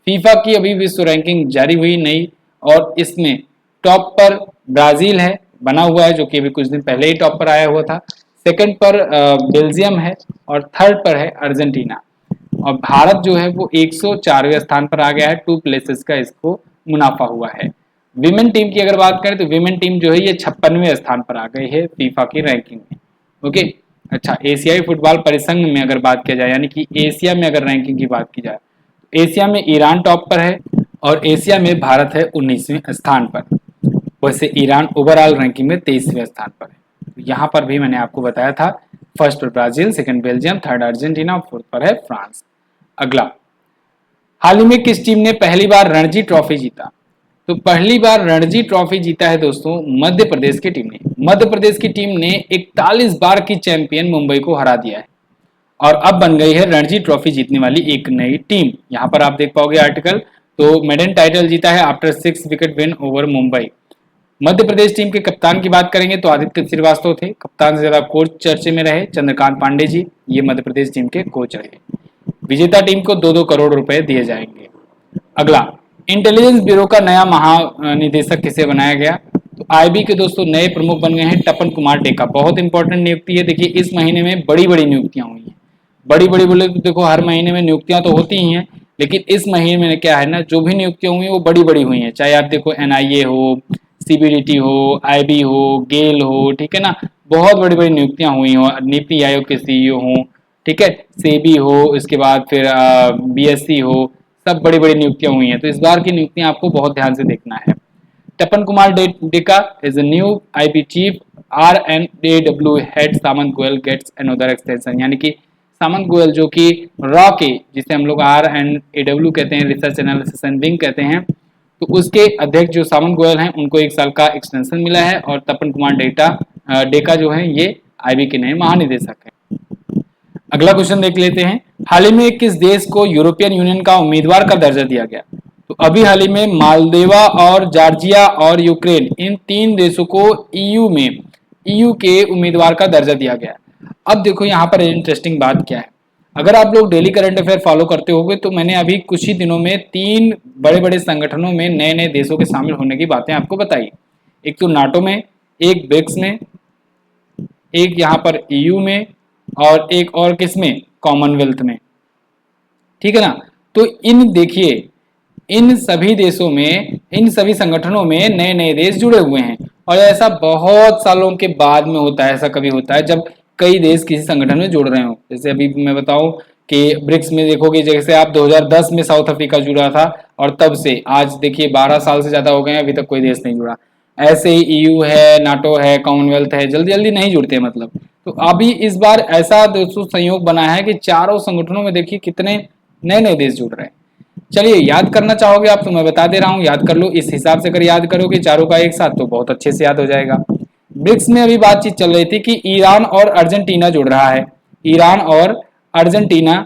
फीफा की अभी विश्व रैंकिंग जारी हुई नई, और इसमें टॉप पर ब्राजील है बना हुआ है, जो कि अभी कुछ दिन पहले ही टॉप पर आया हुआ था। सेकंड पर बेल्जियम है और थर्ड पर है अर्जेंटीना। और भारत जो है वो 104वें स्थान पर आ गया है। 2 प्लेसेस का इसको मुनाफा हुआ है। विमेन टीम की अगर बात करें तो विमेन टीम जो है ये 56वें स्थान पर आ गई है फीफा की रैंकिंग में। ओके, अच्छा, एशियाई फुटबॉल परिसंघ में अगर बात किया जाए, यानी कि एशिया में अगर रैंकिंग की बात की जाए, तो एशिया में ईरान टॉप पर है और एशिया में भारत है 19वें स्थान पर। वैसे ईरान ओवरऑल रैंकिंग में 23वें स्थान पर है। यहाँ पर भी मैंने आपको बताया था, फर्स्ट पर Brazil, second Belgium, third Argentina, fourth पर है फ्रांस। अगला, हाल ही में किस टीम ने पहली बार रणजी ट्रॉफी जीता? तो पहली बार रणजी ट्रॉफी जीता है दोस्तों मध्य प्रदेश की टीम ने। मध्य प्रदेश की टीम ने 41 बार की चैंपियन मुंबई को हरा दिया है और अब बन गई है रणजी ट्रॉफी जीतने वाली एक नई टीम। यहाँ पर आप देख पाओगे आर्टिकल, तो मेडन टाइटल जीता है after 6 wicket win over Mumbai. Madhya Pradesh team के कप्तान की बात करेंगे तो आदित्य श्रीवास्तव थे। कप्तान से ज्यादा कोच चर्चे में रहे चंद्रकांत पांडे जी, ये मध्य प्रदेश टीम के कोच रहे। विजेता टीम को 2-2 करोड़ रुपए दिए जाएंगे। अगला, इंटेलिजेंस ब्यूरो का नया महानिदेशक किसे बनाया गया? तो IB के दोस्तों नए प्रमुख बन गए हैं तपन कुमार टेका। बहुत इंपॉर्टेंट नियुक्ति है। देखिए इस महीने में बड़ी बड़ी नियुक्तियां हुई हैं। बड़ी बड़ी बोले तो देखो हर महीने में नियुक्तियां तो होती ही हैं, लेकिन इस महीने में क्या है ना, जो भी नियुक्तियां हुई वो बड़ी बड़ी हुई हैं। चाहे आप देखो NIA हो, CBDT हो, IB हो, गेल हो, ठीक है ना, बहुत बड़ी बड़ी नियुक्तियां हुई हो। नीति आयोग के CEO हो, ठीक है, सेबी हो, इसके बाद फिर BSC हो, सब बड़ी बड़ी नियुक्तियां हुई हैं। तो इस बार की नियुक्तियां आपको बहुत ध्यान से देखना है। Tapan Kumar Deka is a new IB chief. RNAW head Samant Goel gets another extension, यानी कि सामंत गोयल जो कि रॉ के, जिसे हम लोग R&AW कहते हैं, रिसर्च एनालिसिस एंड विंग कहते हैं, तो उसके अध्यक्ष जो सामंत गोयल हैं उनको 1 साल का एक्सटेंशन मिला है। और तपन कुमार डेका जो है ये IB के नए महानिदेशक हैं। अगला क्वेश्चन देख लेते हैं। हाल ही में किस देश को यूरोपियन यूनियन का उम्मीदवार का दर्जा दिया गया? तो अभी हाल ही में मालदीवा और जॉर्जिया और यूक्रेन, इन 3 देशों को EU के उम्मीदवार का दर्जा दिया गया। अब देखो यहाँ पर इंटरेस्टिंग बात क्या है। अगर आप लोग डेली करंट अफेयर फॉलो करते होंगे तो मैंने अभी कुछ ही दिनों में 3 बड़े बड़े संगठनों में नए नए देशों के शामिल होने की बातें आपको बताई। एक तो नाटो में, एक ब्रिक्स में, एक यहाँ पर EU में, और एक और किस में, कॉमनवेल्थ में, ठीक है ना। तो देखिए इन सभी देशों में, इन सभी संगठनों में नए नए देश जुड़े हुए हैं। और ऐसा बहुत सालों के बाद में होता है, ऐसा कभी होता है जब कई देश किसी संगठन में जुड़ रहे हो। जैसे अभी मैं बताऊं कि ब्रिक्स में देखोगे, जैसे आप 2010 में साउथ अफ्रीका जुड़ा था और तब से आज देखिए 12 साल से ज्यादा हो गए हैं, अभी तक कोई देश नहीं जुड़ा। ऐसे ही EU है, नाटो है, कॉमनवेल्थ है, जल्दी जल्दी नहीं जुड़ते मतलब। तो अभी इस बार ऐसा दोस्तों संयोग बना है कि चारों संगठनों में देखिए कितने नए नए देश जुड़ रहे हैं। चलिए याद करना चाहोगे आप तो मैं बता दे रहा हूँ, याद कर लो। इस हिसाब से अगर याद करोगे चारों का एक साथ तो बहुत अच्छे से याद हो जाएगा। ब्रिक्स में अभी बातचीत चल रही थी कि ईरान और अर्जेंटीना जुड़ रहा है। ईरान और अर्जेंटीना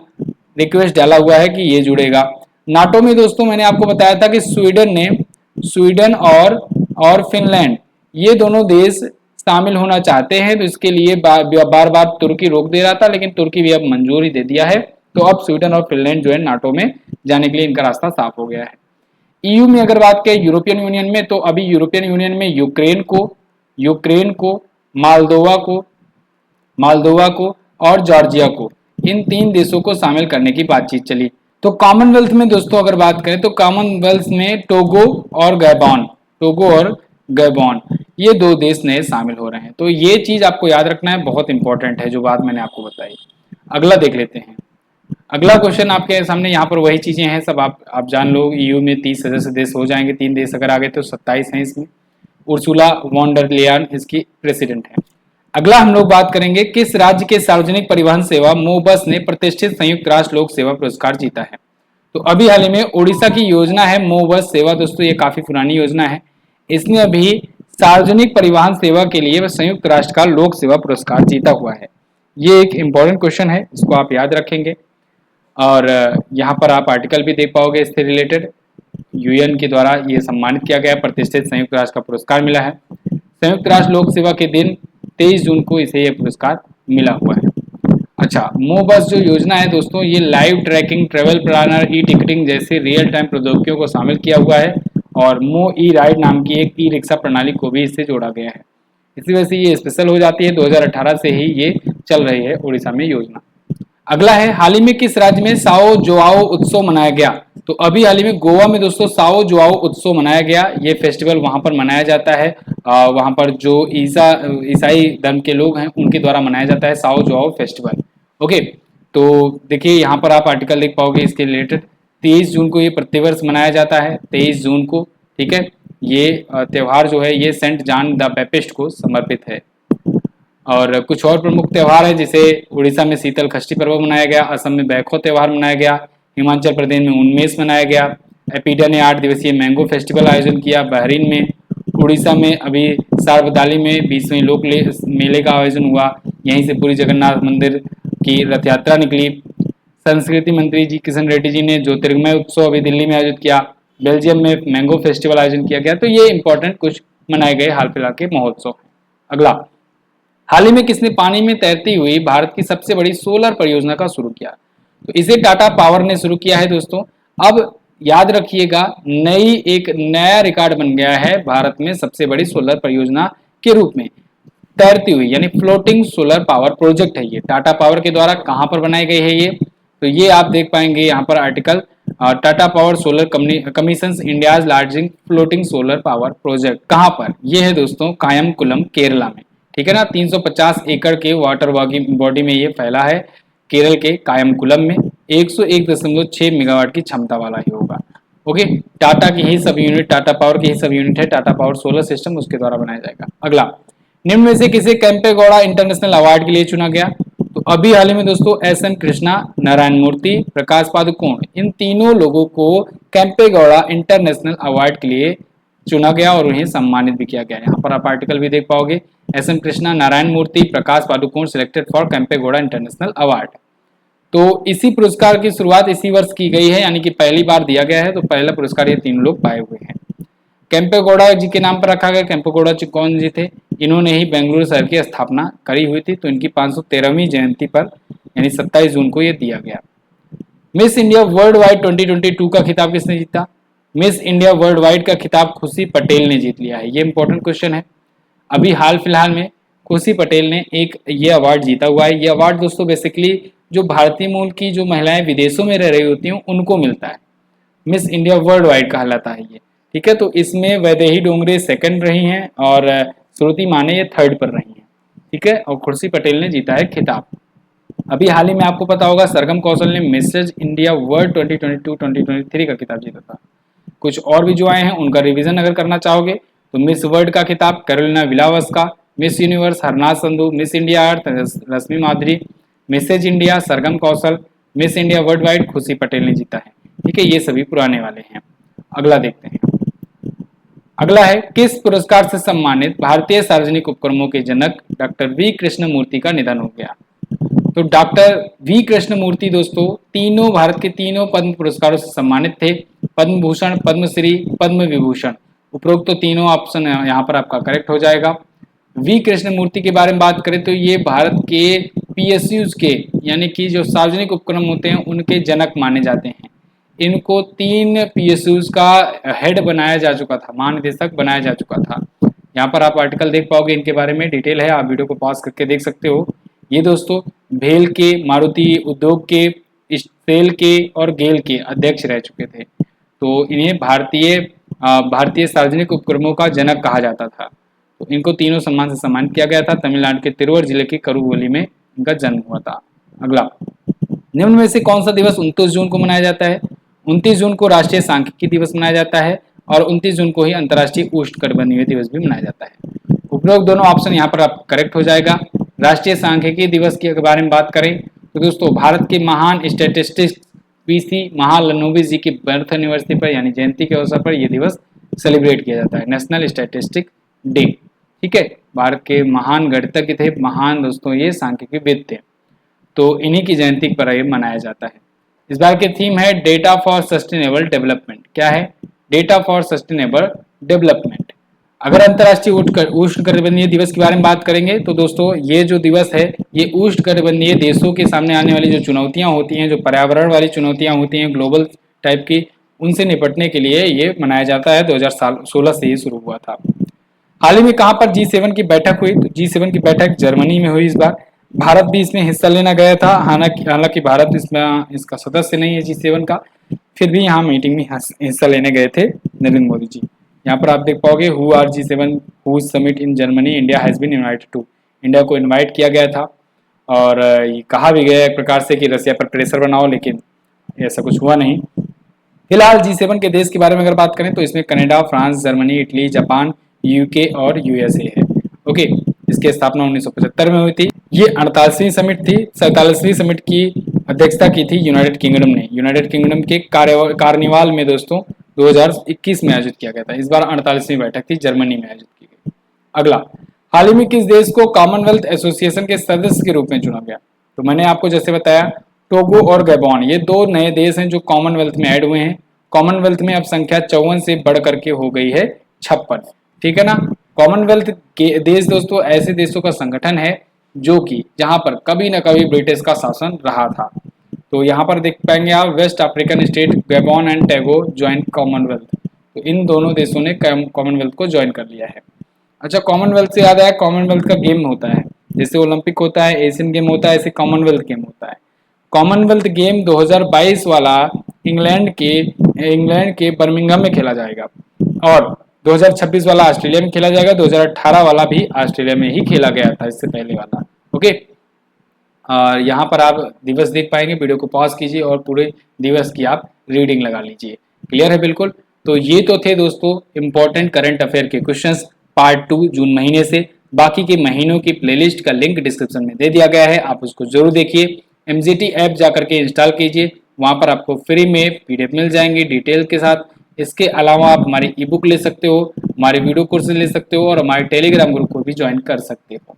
रिक्वेस्ट डाला हुआ है कि ये जुड़ेगा। नाटो में दोस्तों मैंने आपको बताया था कि स्वीडन और फिनलैंड, ये दोनों देश शामिल होना चाहते हैं। तो इसके लिए बार बार तुर्की रोक दे रहा था, लेकिन तुर्की भी अब मंजूरी दे दिया है। तो अब स्वीडन और फिनलैंड जो है नाटो में जाने के लिए इनका रास्ता साफ हो गया है। EU में अगर बात करें, यूरोपियन यूनियन में, तो अभी यूरोपियन यूनियन में यूक्रेन को, मालदोवा को और जॉर्जिया को, इन 3 देशों को शामिल करने की बातचीत चली। तो कॉमनवेल्थ में दोस्तों अगर बात करें तो कॉमनवेल्थ में टोगो और गैबॉन, ये 2 देश नए शामिल हो रहे हैं। तो ये चीज आपको याद रखना है, बहुत इंपॉर्टेंट है जो बात मैंने आपको बताई। अगला देख लेते हैं। अगला क्वेश्चन आपके सामने, यहाँ पर वही चीजें हैं सब, आप जान लो। EU में 30 सदस्य देश हो जाएंगे, 3 देश अगर आ गए तो 27 हैं इसमें। उर्सुला वॉन डर लेयन इसकी प्रेसिडेंट है। अगला हम लोग बात करेंगे, किस राज्य के सार्वजनिक परिवहन सेवा मोबस ने प्रतिष्ठित संयुक्त राष्ट्र लोक सेवा पुरस्कार जीता है? तो अभी हाल ही में उड़ीसा की योजना है मोबस सेवा। दोस्तों ये काफी पुरानी योजना है। इसने अभी सार्वजनिक परिवहन सेवा के लिए संयुक्त राष्ट्र का लोक सेवा पुरस्कार जीता हुआ है। ये एक इंपॉर्टेंट क्वेश्चन है, इसको आप याद रखेंगे। और यहाँ पर आप आर्टिकल भी देख पाओगे इससे रिलेटेड। UN के द्वारा ये सम्मानित किया गया, प्रतिष्ठित संयुक्त राष्ट्र का पुरस्कार मिला है। संयुक्त राष्ट्र लोक सेवा के दिन 23 जून को इसे ये पुरस्कार मिला हुआ है। अच्छा, मोबस जो योजना है दोस्तों, ये live tracking, travel planner, ticketing जैसे रियल टाइम प्रौद्योगिकियों को शामिल किया हुआ है। और मो राइड नाम की एक रिक्शा प्रणाली को भी इससे जोड़ा गया है। इसी वजह से ये स्पेशल हो जाती है। 2018 से ही ये चल रही है उड़ीसा में योजना। अगला है, हाल ही में किस राज्य में साओ जोआओ उत्सव मनाया गया? तो अभी हाल ही में गोवा में दोस्तों साओ जोआओ उत्सव मनाया गया। ये फेस्टिवल वहां पर मनाया जाता है, वहां पर जो ईसाई धर्म के लोग हैं उनके द्वारा मनाया जाता है साओ जोआओ फेस्टिवल। ओके, तो देखिए यहाँ पर आप आर्टिकल देख पाओगे इसके रिलेटेड। 23 जून को ये प्रतिवर्ष मनाया जाता है, 23 जून को, ठीक है। ये त्यौहार जो है ये सेंट जॉन द बैप्टिस्ट को समर्पित है। और कुछ और प्रमुख त्यौहार है, जैसे उड़ीसा में शीतल षष्ठी पर्व मनाया गया, असम में बैखो त्यौहार मनाया गया, हिमाचल प्रदेश में उन्मेष मनाया गया, एपीडा ने 8 दिवसीय मैंगो फेस्टिवल आयोजन किया बहरीन में, उड़ीसा में अभी सारबदाली में 20वें लोक मेले का आयोजन हुआ, यहीं से पूरी जगन्नाथ मंदिर की रथ यात्रा निकली। संस्कृति मंत्री जी किशन रेड्डी जी ने ज्योतिर्मय उत्सव अभी दिल्ली में आयोजित किया, बेल्जियम में मैंगो फेस्टिवल आयोजन किया गया। तो ये इंपॉर्टेंट कुछ मनाए गए हाल फिलहाल के महोत्सव। अगला, हाल ही में किसने पानी में तैरती हुई भारत की सबसे बड़ी सोलर परियोजना का शुरू किया? तो इसे टाटा पावर ने शुरू किया है दोस्तों। अब याद रखिएगा, एक नया रिकॉर्ड बन गया है भारत में सबसे बड़ी सोलर परियोजना के रूप में। तैरती हुई यानी फ्लोटिंग सोलर पावर प्रोजेक्ट है ये, टाटा पावर के द्वारा। कहां पर बनाई गई है ये? तो ये आप देख पाएंगे यहाँ पर article, Tata power solar commissions India's largest floating solar power project. कहां पर? ये है दोस्तों कायमकुलम केरला में, ठीक है ना। 350 एकड़ के वाटर बॉडी में ये फैला है, केरल के कायमकुलम में। 101.6 मेगावाट की क्षमता वाला ही होगा। ओके, टाटा की ही सब यूनिट, टाटा पावर की ही सब यूनिट है, टाटा पावर सोलर सिस्टम, उसके द्वारा बनाया जाएगा। अगला, निम्न में से किसे कैंपेगौड़ा इंटरनेशनल अवार्ड के लिए चुना गया? तो अभी हाल ही में दोस्तों एस एन कृष्णा, नारायण मूर्ति, प्रकाश पादुकोण, इन तीनों लोगों को कैंपेगौड़ा इंटरनेशनल अवार्ड के लिए चुना गया और उन्हें सम्मानित भी किया गया। यहाँ पर आप आर्टिकल भी देख पाओगे, S N Krishna, Narayana Murthy, Prakash Padukone selected for Kempegowda international award. तो इसी पुरस्कार की शुरुआत इसी वर्ष की गई है, यानी कि पहली बार दिया गया है, तो पहला पुरस्कार ये तीनों लोग पाए हुए हैं। कैंपेगौड़ा जी के नाम पर रखा गया। कैंपेगौड़ा जी कौन जी थे? इन्होंने ही बेंगलुरु शहर की स्थापना करी हुई थी, तो इनकी 513वीं जयंती पर यानी 27 जून को ये दिया गया। मिस इंडिया वर्ल्ड वाइड 2022 का खिताब किसने जीता? मिस इंडिया वर्ल्ड वाइड का खिताब खुशी पटेल ने जीत लिया है। ये इंपॉर्टेंट क्वेश्चन है। अभी हाल फिलहाल में खुशी पटेल ने एक ये अवार्ड जीता हुआ है। ये अवार्ड दोस्तों बेसिकली जो भारतीय मूल की जो महिलाएं विदेशों में रह रही होती हैं उनको मिलता है। मिस इंडिया वर्ल्ड वाइड कहलाता है ये, ठीक है। तो इसमें वैदेही डोंगरे सेकंड रही हैं और श्रुति माने ये थर्ड पर रही हैं, ठीक है। और खुशी पटेल ने जीता है खिताब। अभी हाल ही में आपको पता होगा सरगम कौशल ने मिसेज इंडिया वर्ल्ड 2022-2023 का खिताब जीता था। कुछ और भी जो आए हैं उनका रिवीजन अगर करना चाहोगे तो मिस वर्ल्ड का खिताब कैरोलिना विलावस का, Miss Universe Harnaaz Sandhu, Miss India earth Rashmi Madhuri, Mrs India Sargam Kaushal, Miss India world wide Khushi Patel ने जीता है, ठीक है। ये सभी पुराने वाले हैं। अगला देखते हैं। अगला है किस पुरस्कार से सम्मानित भारतीय सार्वजनिक उपक्रमों के जनक डॉक्टर वी कृष्णमूर्ति का निधन हो गया। तो डॉक्टर वी कृष्णमूर्ति दोस्तों तीनों भारत के तीनों पद्म पुरस्कारों से सम्मानित थे, पद्म भूषण, पद्मश्री, पद्म विभूषण। उपरोक्त तो तीनों ऑप्शन यहाँ पर आपका करेक्ट हो जाएगा। वी कृष्णमूर्ति के बारे में बात करें तो ये भारत के पीएसयूज के यानी कि जो सार्वजनिक उपक्रम होते हैं उनके जनक माने जाते हैं। इनको 3 पीएसयूज का हेड बनाया जा चुका था, महानिदेशक बनाया जा चुका था। यहाँ पर आप आर्टिकल देख पाओगे, इनके बारे में डिटेल है, आप वीडियो को पॉज करके देख सकते हो। ये दोस्तों भेल के, मारुति उद्योग के, सेल के और गेल के अध्यक्ष रह चुके थे। तो इन्हें भारतीय सार्वजनिक उपक्रमों का जनक कहा जाता था। तो इनको तीनों सम्मान से सम्मानित किया गया था। तमिलनाडु के तिरुवर जिले के करुवली में इनका जन्म हुआ था। अगला, निम्न में से कौन सा दिवस 29 जून को मनाया जाता है? 29 जून को राष्ट्रीय सांख्यिकी दिवस मनाया जाता है और 29 जून को ही अंतर्राष्ट्रीय उष्णकटिबंधीय दिवस भी मनाया जाता है। उपरोक्त दोनों ऑप्शन यहाँ पर आप करेक्ट हो जाएगा। राष्ट्रीय सांख्यिकी दिवस के बारे में बात करें तो दोस्तों भारत के महान स्टैटिस्टिक्स पीसी महालनोबिस जी की बर्थ एनिवर्सरी पर यानी जयंती के अवसर पर यह दिवस सेलिब्रेट किया जाता है, नेशनल स्टैटिस्टिक डे, ठीक है। भारत के महान गणितज्ञ थे, महान दोस्तों ये सांख्यिकीविद थे, तो इन्हीं की जयंती पर यह मनाया जाता है। इस बार के थीम है डेटा फॉर सस्टेनेबल डेवलपमेंट। क्या है? Data for sustainable development. अगर अंतर्राष्ट्रीय उष्णकटिबंधीय दिवस के बारे में बात करेंगे तो दोस्तों ये जो दिवस है ये उष्णकटिबंधीय देशों के सामने आने वाली जो चुनौतियां होती हैं, जो पर्यावरण वाली चुनौतियां होती हैं ग्लोबल टाइप की, उनसे निपटने के लिए ये मनाया जाता है। 2016 से ये शुरू हुआ था। हाल ही में कहाँ पर G7 की बैठक हुई? तो G7 की बैठक जर्मनी में हुई। इस बार भारत भी इसमें हिस्सा लेना गया था। हालांकि भारत इसमें इसका सदस्य नहीं है G7 का, फिर भी यहाँ मीटिंग में हिस्सा लेने गए थे नरेंद्र मोदी जी। यहाँ पर आप देख पाओगे who are G7 who summit in Germany, India has been invited to. India को इनवाइट किया गया था और ये कहा भी गया एक प्रकार से कि रसिया पर प्रेशर बनाओ, लेकिन ऐसा कुछ हुआ नहीं। फिलहाल G7 के देश के बारे में अगर बात करें तो इसमें Canada, France, Germany, Italy, Japan, UK और यूएसए है। ओके, इसकी स्थापना 1975 में हुई थी। ये 48वीं समिट थी। 47वीं समिट की अध्यक्षता की थी यूनाइटेड किंगडम ने। यूनाइटेड किंगडम के कार्निवाल में दोस्तों 2021 में आयोजित किया गया था। इस बार 48वीं बैठक थी, जर्मनी में आयोजित की गई। अगला, हाल ही में किस देश को कॉमनवेल्थ एसोसिएशन के सदस्य के रूप में चुना गया? तो मैंने आपको जैसे बताया टोगो और गैबोन, ये 2 नए देश हैं जो कॉमनवेल्थ में ऐड हुए हैं। कॉमनवेल्थ में अब संख्या 54 से बढ़ करके हो गई है 56, ठीक है ना। कॉमनवेल्थ के देश दोस्तों ऐसे देशों का संगठन है जो कि जहां पर कभी न कभी ब्रिटिश का शासन रहा था। तो यहाँ पर देख पाएंगे आप West African state Gabon and Togo join Commonwealth. तो इन दोनों देशों ने कॉमनवेल्थ को ज्वाइन कर लिया है। अच्छा, कॉमनवेल्थ से याद आया, कॉमनवेल्थ का गेम होता है, जैसे ओलंपिक होता है, एशियन गेम होता है, ऐसे कॉमनवेल्थ गेम होता है। कॉमनवेल्थ गेम 2022 वाला इंग्लैंड के बर्मिंघम में खेला जाएगा और 2026 वाला ऑस्ट्रेलिया में खेला जाएगा। 2018 वाला भी ऑस्ट्रेलिया में ही खेला गया था, इससे पहले वाला। ओके, और यहाँ पर आप दिवस देख पाएंगे। वीडियो को पॉज कीजिए और पूरे दिवस की आप रीडिंग लगा लीजिए। क्लियर है बिल्कुल? तो ये तो थे दोस्तों इंपॉर्टेंट करंट अफेयर के क्वेश्चंस पार्ट 2 जून महीने से। बाकी के महीनों की प्लेलिस्ट का लिंक डिस्क्रिप्शन में दे दिया गया है, आप उसको जरूर देखिए। एमजीटी ऐप जाकर के इंस्टॉल कीजिए, वहां पर आपको फ्री में पीडीएफ मिल जाएंगे डिटेल के साथ। इसके अलावा आप हमारी ई बुक ले सकते हो, हमारे वीडियो कोर्स ले सकते हो और हमारे टेलीग्राम ग्रुप को भी ज्वाइन कर सकते हो।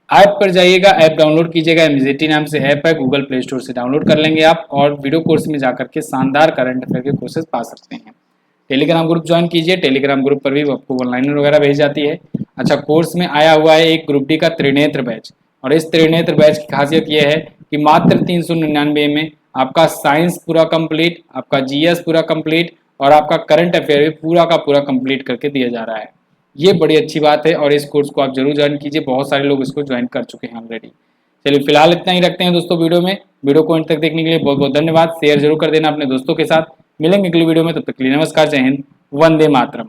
ऐप पर जाइएगा, ऐप डाउनलोड कीजिएगा, एमजीटी नाम से ऐप है, गूगल प्ले स्टोर से डाउनलोड कर लेंगे आप और वीडियो कोर्स में जाकर के शानदार करंट अफेयर के कोर्सेज पा सकते हैं। टेलीग्राम ग्रुप ज्वाइन कीजिए, टेलीग्राम ग्रुप पर भी आपको ऑनलाइन वगैरह भेज जाती है। अच्छा, कोर्स में आया हुआ है एक ग्रुप डी का त्रिनेत्र बैच, और इस त्रिनेत्र बैच की खासियत यह है कि मात्र 399 में आपका साइंस पूरा कंप्लीट, आपका जीएस पूरा कंप्लीट और आपका करंट अफेयर भी पूरा का पूरा कंप्लीट करके दिया जा रहा है। ये बड़ी अच्छी बात है और इस कोर्स को आप जरूर ज्वाइन कीजिए, बहुत सारे लोग इसको ज्वाइन कर चुके हैं ऑलरेडी। चलिए फिलहाल इतना ही रखते हैं दोस्तों वीडियो में। वीडियो को अंत तक देखने के लिए बहुत बहुत धन्यवाद। शेयर जरूर कर देना अपने दोस्तों के साथ। मिलेंगे अगली वीडियो में, तब तक के लिए नमस्कार, जय हिंद, वंदे मातरम।